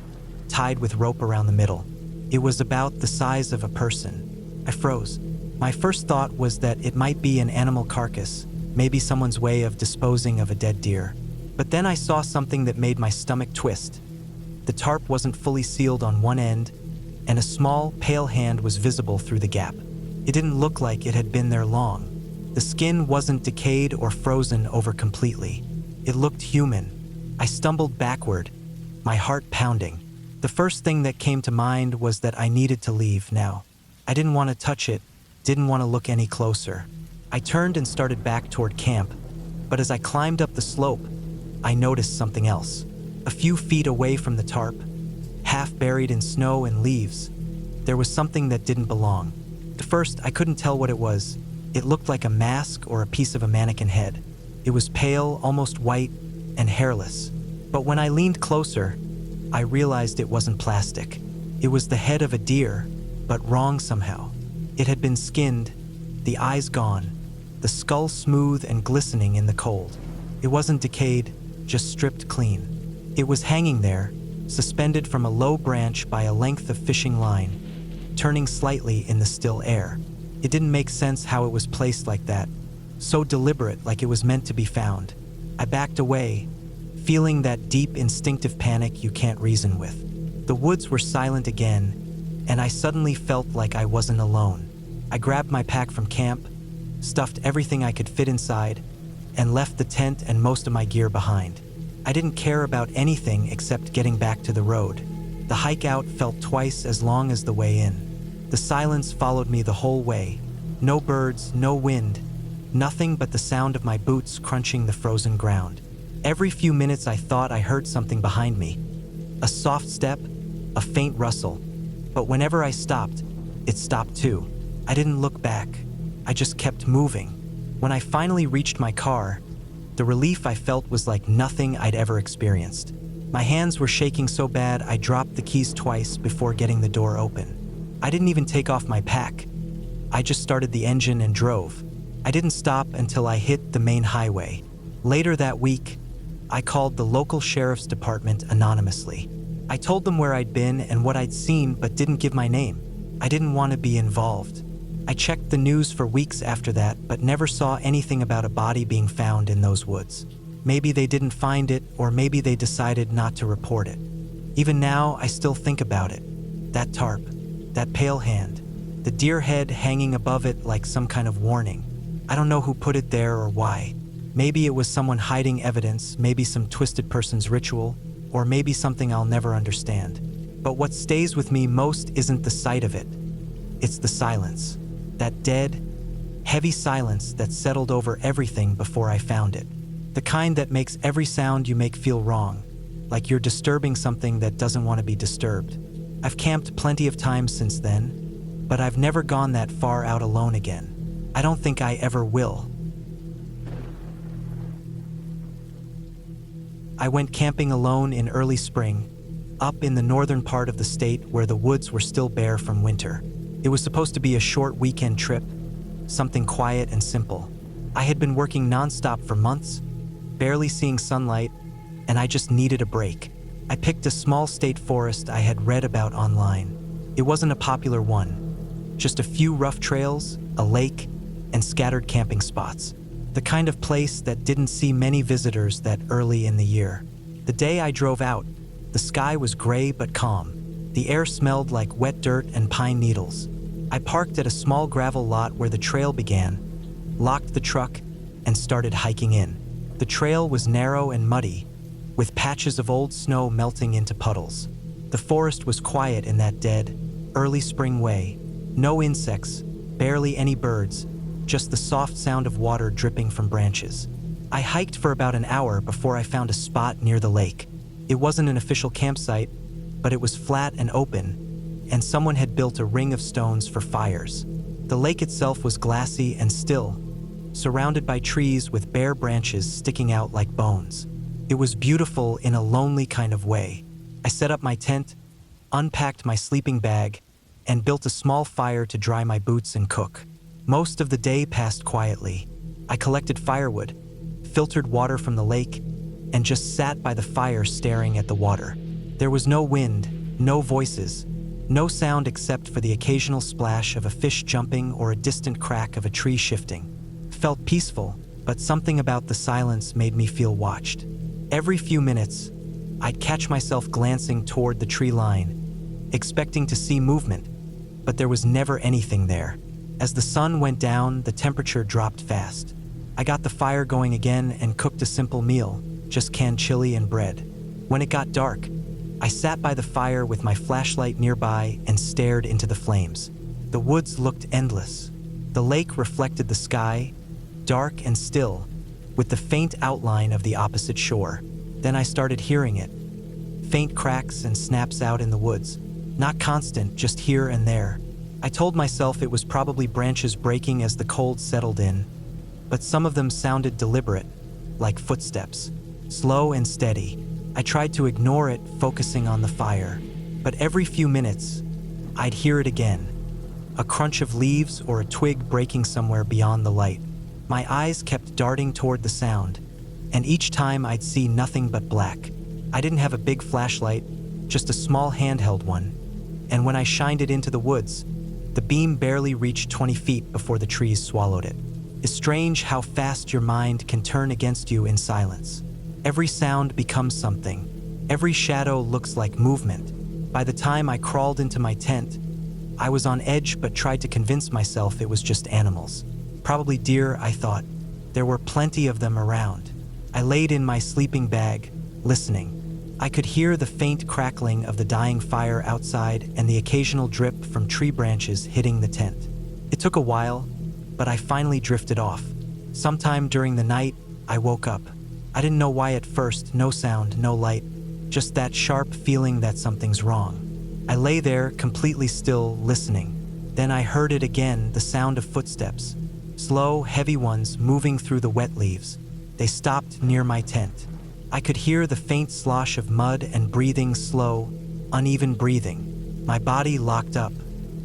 tied with rope around the middle. It was about the size of a person. I froze. My first thought was that it might be an animal carcass, maybe someone's way of disposing of a dead deer. But then I saw something that made my stomach twist. The tarp wasn't fully sealed on one end, and a small, pale hand was visible through the gap. It didn't look like it had been there long. The skin wasn't decayed or frozen over completely. It looked human. I stumbled backward, my heart pounding. The first thing that came to mind was that I needed to leave now. I didn't want to touch it, didn't want to look any closer. I turned and started back toward camp, but as I climbed up the slope, I noticed something else. A few feet away from the tarp, half buried in snow and leaves, there was something that didn't belong. At first, I couldn't tell what it was. It looked like a mask or a piece of a mannequin head. It was pale, almost white, and hairless. But when I leaned closer, I realized it wasn't plastic. It was the head of a deer, but wrong somehow. It had been skinned, the eyes gone, the skull smooth and glistening in the cold. It wasn't decayed, just stripped clean. It was hanging there, suspended from a low branch by a length of fishing line, turning slightly in the still air. It didn't make sense how it was placed like that, so deliberate, like it was meant to be found. I backed away, feeling that deep instinctive panic you can't reason with. The woods were silent again, and I suddenly felt like I wasn't alone. I grabbed my pack from camp, stuffed everything I could fit inside, and left the tent and most of my gear behind. I didn't care about anything except getting back to the road. The hike out felt twice as long as the way in. The silence followed me the whole way. No birds, no wind, nothing but the sound of my boots crunching the frozen ground. Every few minutes I thought I heard something behind me. A soft step, a faint rustle. But whenever I stopped, it stopped too. I didn't look back. I just kept moving. When I finally reached my car, the relief I felt was like nothing I'd ever experienced. My hands were shaking so bad I dropped the keys twice before getting the door open. I didn't even take off my pack. I just started the engine and drove. I didn't stop until I hit the main highway. Later that week, I called the local sheriff's department anonymously. I told them where I'd been and what I'd seen, but didn't give my name. I didn't want to be involved. I checked the news for weeks after that, but never saw anything about a body being found in those woods. Maybe they didn't find it, or maybe they decided not to report it. Even now, I still think about it. That tarp, that pale hand, the deer head hanging above it like some kind of warning. I don't know who put it there or why. Maybe it was someone hiding evidence, maybe some twisted person's ritual, or maybe something I'll never understand. But what stays with me most isn't the sight of it. It's the silence. That dead, heavy silence that settled over everything before I found it. The kind that makes every sound you make feel wrong, like you're disturbing something that doesn't want to be disturbed. I've camped plenty of times since then, but I've never gone that far out alone again. I don't think I ever will. I went camping alone in early spring, up in the northern part of the state where the woods were still bare from winter. It was supposed to be a short weekend trip, something quiet and simple. I had been working nonstop for months, barely seeing sunlight, and I just needed a break. I picked a small state forest I had read about online. It wasn't a popular one, just a few rough trails, a lake, and scattered camping spots. The kind of place that didn't see many visitors that early in the year. The day I drove out, The sky was gray but calm. The air smelled like wet dirt and pine needles. I parked at a small gravel lot where the trail began, locked the truck, and started hiking in. The trail was narrow and muddy, with patches of old snow melting into puddles. The forest was quiet in that dead, early spring way. No insects, barely any birds, just the soft sound of water dripping from branches. I hiked for about an hour before I found a spot near the lake. It wasn't an official campsite, but it was flat and open, and someone had built a ring of stones for fires. The lake itself was glassy and still, surrounded by trees with bare branches sticking out like bones. It was beautiful in a lonely kind of way. I set up my tent, unpacked my sleeping bag, and built a small fire to dry my boots and cook. Most of the day passed quietly. I collected firewood, filtered water from the lake, and just sat by the fire staring at the water. There was no wind, no voices, no sound except for the occasional splash of a fish jumping or a distant crack of a tree shifting. Felt peaceful, but something about the silence made me feel watched. Every few minutes, I'd catch myself glancing toward the tree line, expecting to see movement, but there was never anything there. As the sun went down, the temperature dropped fast. I got the fire going again and cooked a simple meal, just canned chili and bread. When it got dark, I sat by the fire with my flashlight nearby and stared into the flames. The woods looked endless. The lake reflected the sky, dark and still, with the faint outline of the opposite shore. Then I started hearing it. Faint cracks and snaps out in the woods. Not constant, just here and there. I told myself it was probably branches breaking as the cold settled in, but some of them sounded deliberate, like footsteps. Slow and steady. I tried to ignore it, focusing on the fire. But every few minutes, I'd hear it again. A crunch of leaves or a twig breaking somewhere beyond the light. My eyes kept darting toward the sound, and each time I'd see nothing but black. I didn't have a big flashlight, just a small handheld one. And when I shined it into the woods, the beam barely reached 20 feet before the trees swallowed it. It's strange how fast your mind can turn against you in silence. Every sound becomes something. Every shadow looks like movement. By the time I crawled into my tent, I was on edge but tried to convince myself it was just animals. Probably deer, I thought. There were plenty of them around. I laid in my sleeping bag, listening. I could hear the faint crackling of the dying fire outside and the occasional drip from tree branches hitting the tent. It took a while, but I finally drifted off. Sometime during the night, I woke up. I didn't know why at first, no sound, no light, just that sharp feeling that something's wrong. I lay there, completely still, listening. Then I heard it again, the sound of footsteps. Slow, heavy ones moving through the wet leaves. They stopped near my tent. I could hear the faint slosh of mud and breathing, slow, uneven breathing. My body locked up.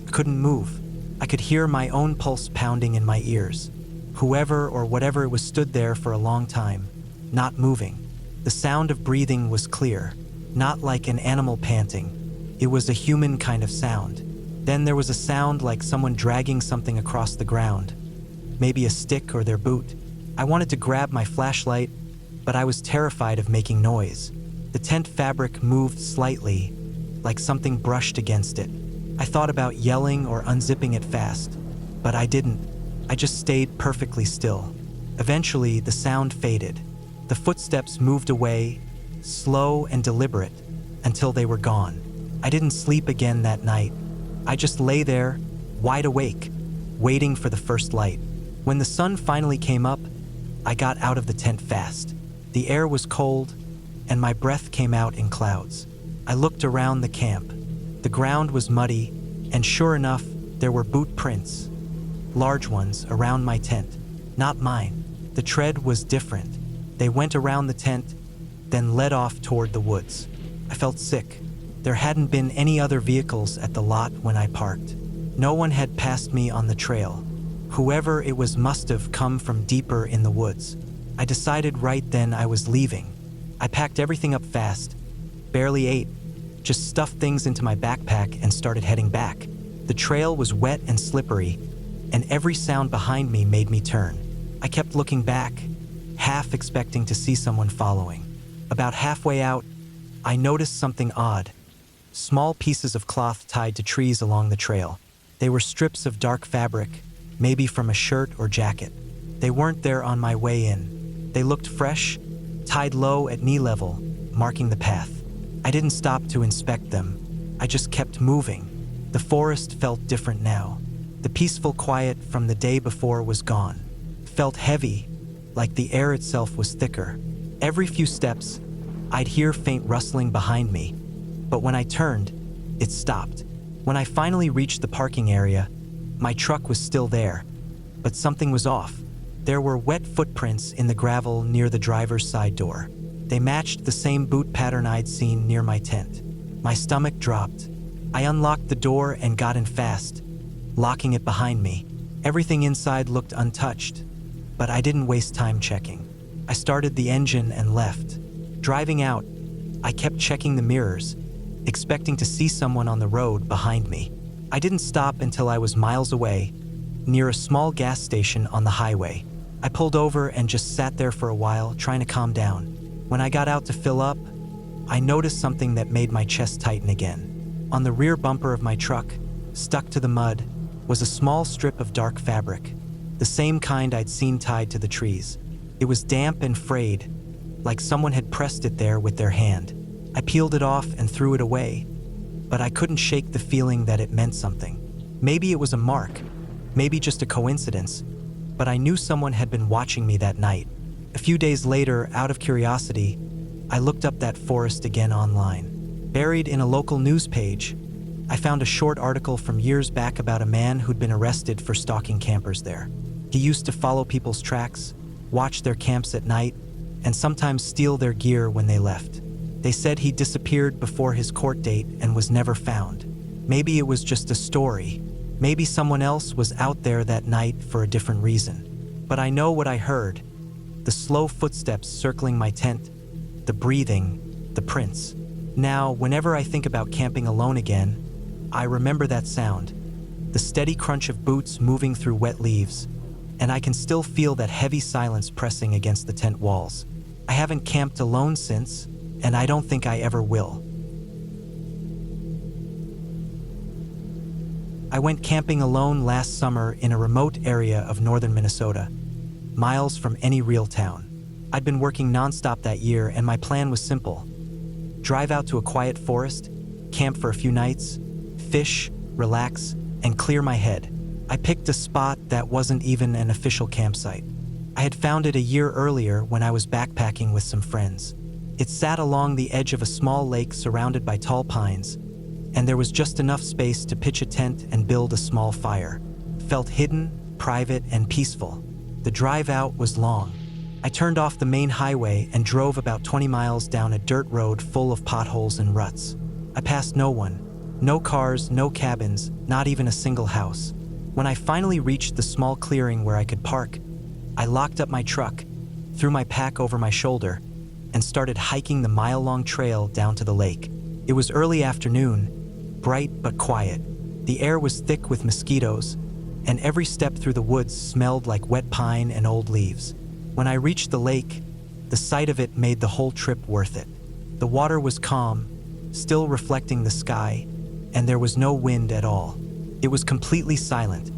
I couldn't move. I could hear my own pulse pounding in my ears. Whoever or whatever it was stood there for a long time, not moving. The sound of breathing was clear, not like an animal panting. It was a human kind of sound. Then there was a sound like someone dragging something across the ground, maybe a stick or their boot. I wanted to grab my flashlight, but I was terrified of making noise. The tent fabric moved slightly, like something brushed against it. I thought about yelling or unzipping it fast, but I didn't. I just stayed perfectly still. Eventually, the sound faded. The footsteps moved away, slow and deliberate, until they were gone. I didn't sleep again that night. I just lay there, wide awake, waiting for the first light. When the sun finally came up, I got out of the tent fast. The air was cold, and my breath came out in clouds. I looked around the camp. The ground was muddy, and sure enough, there were boot prints, large ones, around my tent. Not mine. The tread was different. They went around the tent, then led off toward the woods. I felt sick. There hadn't been any other vehicles at the lot when I parked. No one had passed me on the trail. Whoever it was must have come from deeper in the woods. I decided right then I was leaving. I packed everything up fast, barely ate, just stuffed things into my backpack and started heading back. The trail was wet and slippery, and every sound behind me made me turn. I kept looking back, half expecting to see someone following. About halfway out, I noticed something odd. Small pieces of cloth tied to trees along the trail. They were strips of dark fabric, maybe from a shirt or jacket. They weren't there on my way in. They looked fresh, tied low at knee level, marking the path. I didn't stop to inspect them. I just kept moving. The forest felt different now. The peaceful quiet from the day before was gone. Felt heavy, like the air itself was thicker. Every few steps, I'd hear faint rustling behind me, but when I turned, it stopped. When I finally reached the parking area, my truck was still there, but something was off. There were wet footprints in the gravel near the driver's side door. They matched the same boot pattern I'd seen near my tent. My stomach dropped. I unlocked the door and got in fast, locking it behind me. Everything inside looked untouched, but I didn't waste time checking. I started the engine and left. Driving out, I kept checking the mirrors, expecting to see someone on the road behind me. I didn't stop until I was miles away, near a small gas station on the highway. I pulled over and just sat there for a while, trying to calm down. When I got out to fill up, I noticed something that made my chest tighten again. On the rear bumper of my truck, stuck to the mud, was a small strip of dark fabric, the same kind I'd seen tied to the trees. It was damp and frayed, like someone had pressed it there with their hand. I peeled it off and threw it away, but I couldn't shake the feeling that it meant something. Maybe it was a mark, maybe just a coincidence, but I knew someone had been watching me that night. A few days later, out of curiosity, I looked up that forest again online. Buried in a local news page, I found a short article from years back about a man who'd been arrested for stalking campers there. He used to follow people's tracks, watch their camps at night, and sometimes steal their gear when they left. They said he disappeared before his court date and was never found. Maybe it was just a story. Maybe someone else was out there that night for a different reason. But I know what I heard. The slow footsteps circling my tent, the breathing, the prints. Now, whenever I think about camping alone again, I remember that sound, the steady crunch of boots moving through wet leaves, and I can still feel that heavy silence pressing against the tent walls. I haven't camped alone since, and I don't think I ever will. I went camping alone last summer in a remote area of northern Minnesota, miles from any real town. I'd been working nonstop that year, and my plan was simple. Drive out to a quiet forest, camp for a few nights, fish, relax, and clear my head. I picked a spot that wasn't even an official campsite. I had found it a year earlier when I was backpacking with some friends. It sat along the edge of a small lake surrounded by tall pines, and there was just enough space to pitch a tent and build a small fire. Felt hidden, private, and peaceful. The drive out was long. I turned off the main highway and drove about 20 miles down a dirt road full of potholes and ruts. I passed no one. No cars, no cabins, not even a single house. When I finally reached the small clearing where I could park, I locked up my truck, threw my pack over my shoulder, and started hiking the mile-long trail down to the lake. It was early afternoon, bright but quiet. The air was thick with mosquitoes, and every step through the woods smelled like wet pine and old leaves. When I reached the lake, the sight of it made the whole trip worth it. The water was calm, still reflecting the sky, and there was no wind at all. It was completely silent.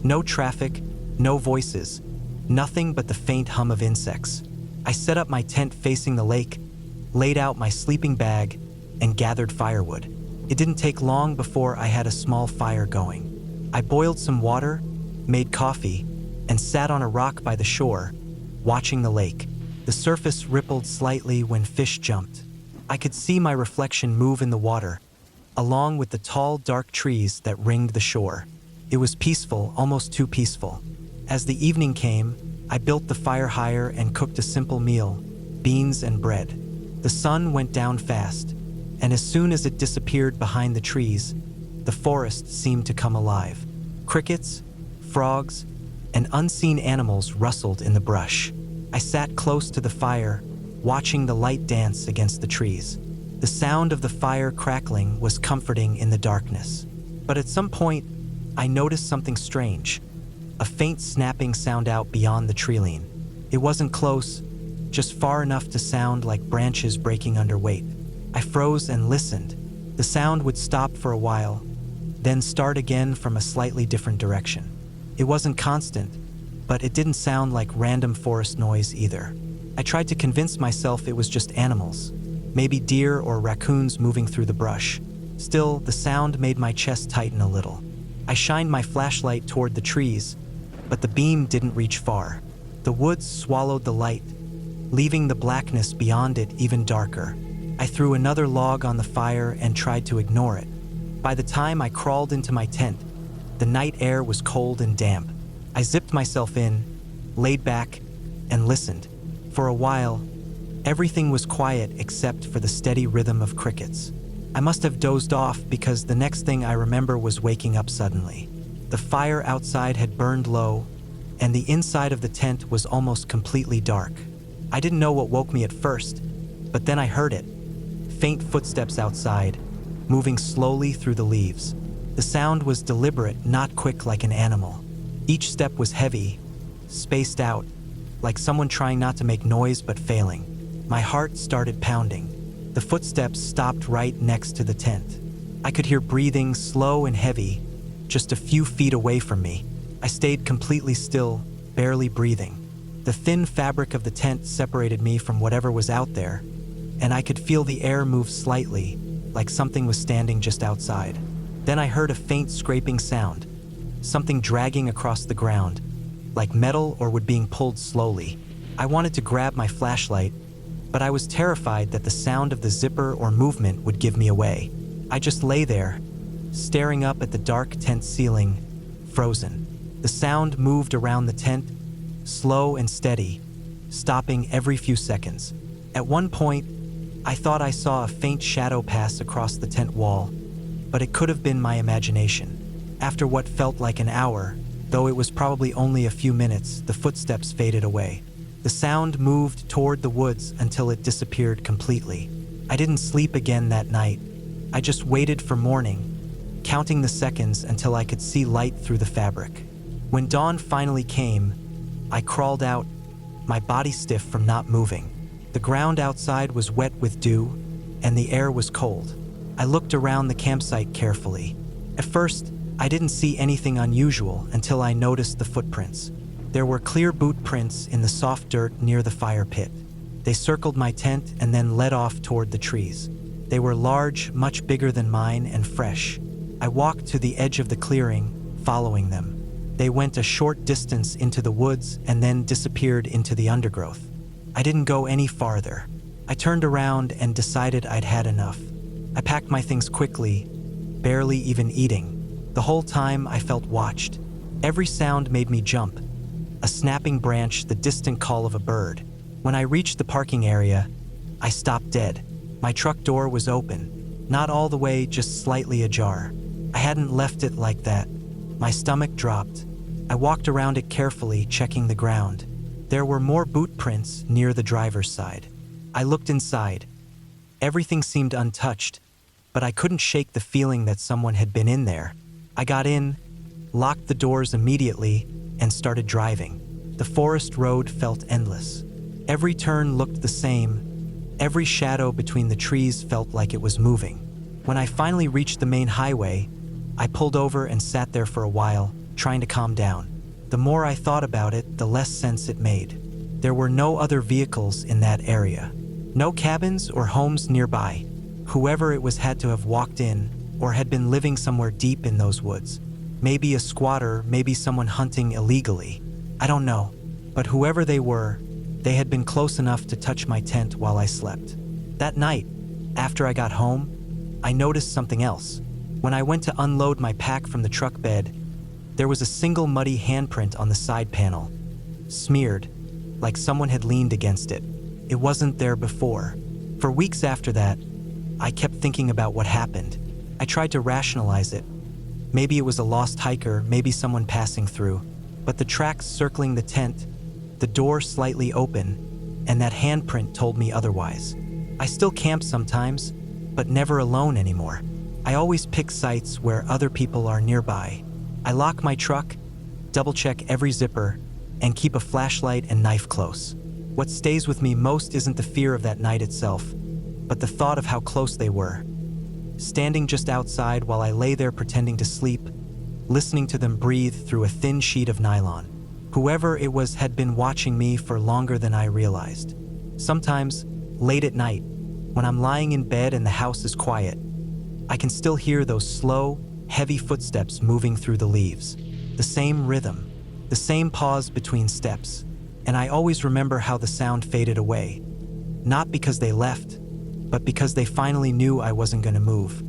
No traffic, no voices, nothing but the faint hum of insects. I set up my tent facing the lake, laid out my sleeping bag, and gathered firewood. It didn't take long before I had a small fire going. I boiled some water, made coffee, and sat on a rock by the shore, watching the lake. The surface rippled slightly when fish jumped. I could see my reflection move in the water, along with the tall, dark trees that ringed the shore. It was peaceful, almost too peaceful. As the evening came, I built the fire higher and cooked a simple meal, beans and bread. The sun went down fast, and as soon as it disappeared behind the trees, the forest seemed to come alive. Crickets, frogs, and unseen animals rustled in the brush. I sat close to the fire, watching the light dance against the trees. The sound of the fire crackling was comforting in the darkness. But at some point, I noticed something strange. A faint snapping sound out beyond the treeline. It wasn't close, just far enough to sound like branches breaking under weight. I froze and listened. The sound would stop for a while, then start again from a slightly different direction. It wasn't constant, but it didn't sound like random forest noise either. I tried to convince myself it was just animals, maybe deer or raccoons moving through the brush. Still, the sound made my chest tighten a little. I shined my flashlight toward the trees, but the beam didn't reach far. The woods swallowed the light, leaving the blackness beyond it even darker. I threw another log on the fire and tried to ignore it. By the time I crawled into my tent, the night air was cold and damp. I zipped myself in, laid back, and listened. For a while, everything was quiet except for the steady rhythm of crickets. I must have dozed off because the next thing I remember was waking up suddenly. The fire outside had burned low, and the inside of the tent was almost completely dark. I didn't know what woke me at first, but then I heard it. Faint footsteps outside, moving slowly through the leaves. The sound was deliberate, not quick like an animal. Each step was heavy, spaced out, like someone trying not to make noise but failing. My heart started pounding. The footsteps stopped right next to the tent. I could hear breathing, slow and heavy, just a few feet away from me. I stayed completely still, barely breathing. The thin fabric of the tent separated me from whatever was out there, and I could feel the air move slightly, like something was standing just outside. Then I heard a faint scraping sound, something dragging across the ground, like metal or wood being pulled slowly. I wanted to grab my flashlight, but I was terrified that the sound of the zipper or movement would give me away. I just lay there, staring up at the dark tent ceiling, frozen. The sound moved around the tent, slow and steady, stopping every few seconds. At one point, I thought I saw a faint shadow pass across the tent wall, but it could have been my imagination. After what felt like an hour, though it was probably only a few minutes, the footsteps faded away. The sound moved toward the woods until it disappeared completely. I didn't sleep again that night. I just waited for morning, counting the seconds until I could see light through the fabric. When dawn finally came, I crawled out, my body stiff from not moving. The ground outside was wet with dew, and the air was cold. I looked around the campsite carefully. At first, I didn't see anything unusual until I noticed the footprints. There were clear boot prints in the soft dirt near the fire pit. They circled my tent and then led off toward the trees. They were large, much bigger than mine, and fresh. I walked to the edge of the clearing, following them. They went a short distance into the woods and then disappeared into the undergrowth. I didn't go any farther. I turned around and decided I'd had enough. I packed my things quickly, barely even eating. The whole time I felt watched. Every sound made me jump. A snapping branch, the distant call of a bird. When I reached the parking area, I stopped dead. My truck door was open, not all the way, just slightly ajar. I hadn't left it like that. My stomach dropped. I walked around it carefully, checking the ground. There were more boot prints near the driver's side. I looked inside. Everything seemed untouched, but I couldn't shake the feeling that someone had been in there. I got in, locked the doors immediately, and started driving. The forest road felt endless. Every turn looked the same. Every shadow between the trees felt like it was moving. When I finally reached the main highway, I pulled over and sat there for a while, trying to calm down. The more I thought about it, the less sense it made. There were no other vehicles in that area. No cabins or homes nearby. Whoever it was had to have walked in or had been living somewhere deep in those woods. Maybe a squatter, maybe someone hunting illegally. I don't know. But whoever they were, they had been close enough to touch my tent while I slept. That night, after I got home, I noticed something else. When I went to unload my pack from the truck bed, there was a single muddy handprint on the side panel, smeared, like someone had leaned against it. It wasn't there before. For weeks after that, I kept thinking about what happened. I tried to rationalize it. Maybe it was a lost hiker, maybe someone passing through. But the tracks circling the tent, the door slightly open, and that handprint told me otherwise. I still camp sometimes, but never alone anymore. I always pick sites where other people are nearby. I lock my truck, double-check every zipper, and keep a flashlight and knife close. What stays with me most isn't the fear of that night itself. but the thought of how close they were. Standing just outside while I lay there pretending to sleep, listening to them breathe through a thin sheet of nylon. Whoever it was had been watching me for longer than I realized. Sometimes, late at night, when I'm lying in bed and the house is quiet, I can still hear those slow, heavy footsteps moving through the leaves. The same rhythm, the same pause between steps, and I always remember how the sound faded away. Not because they left, but because they finally knew I wasn't going to move.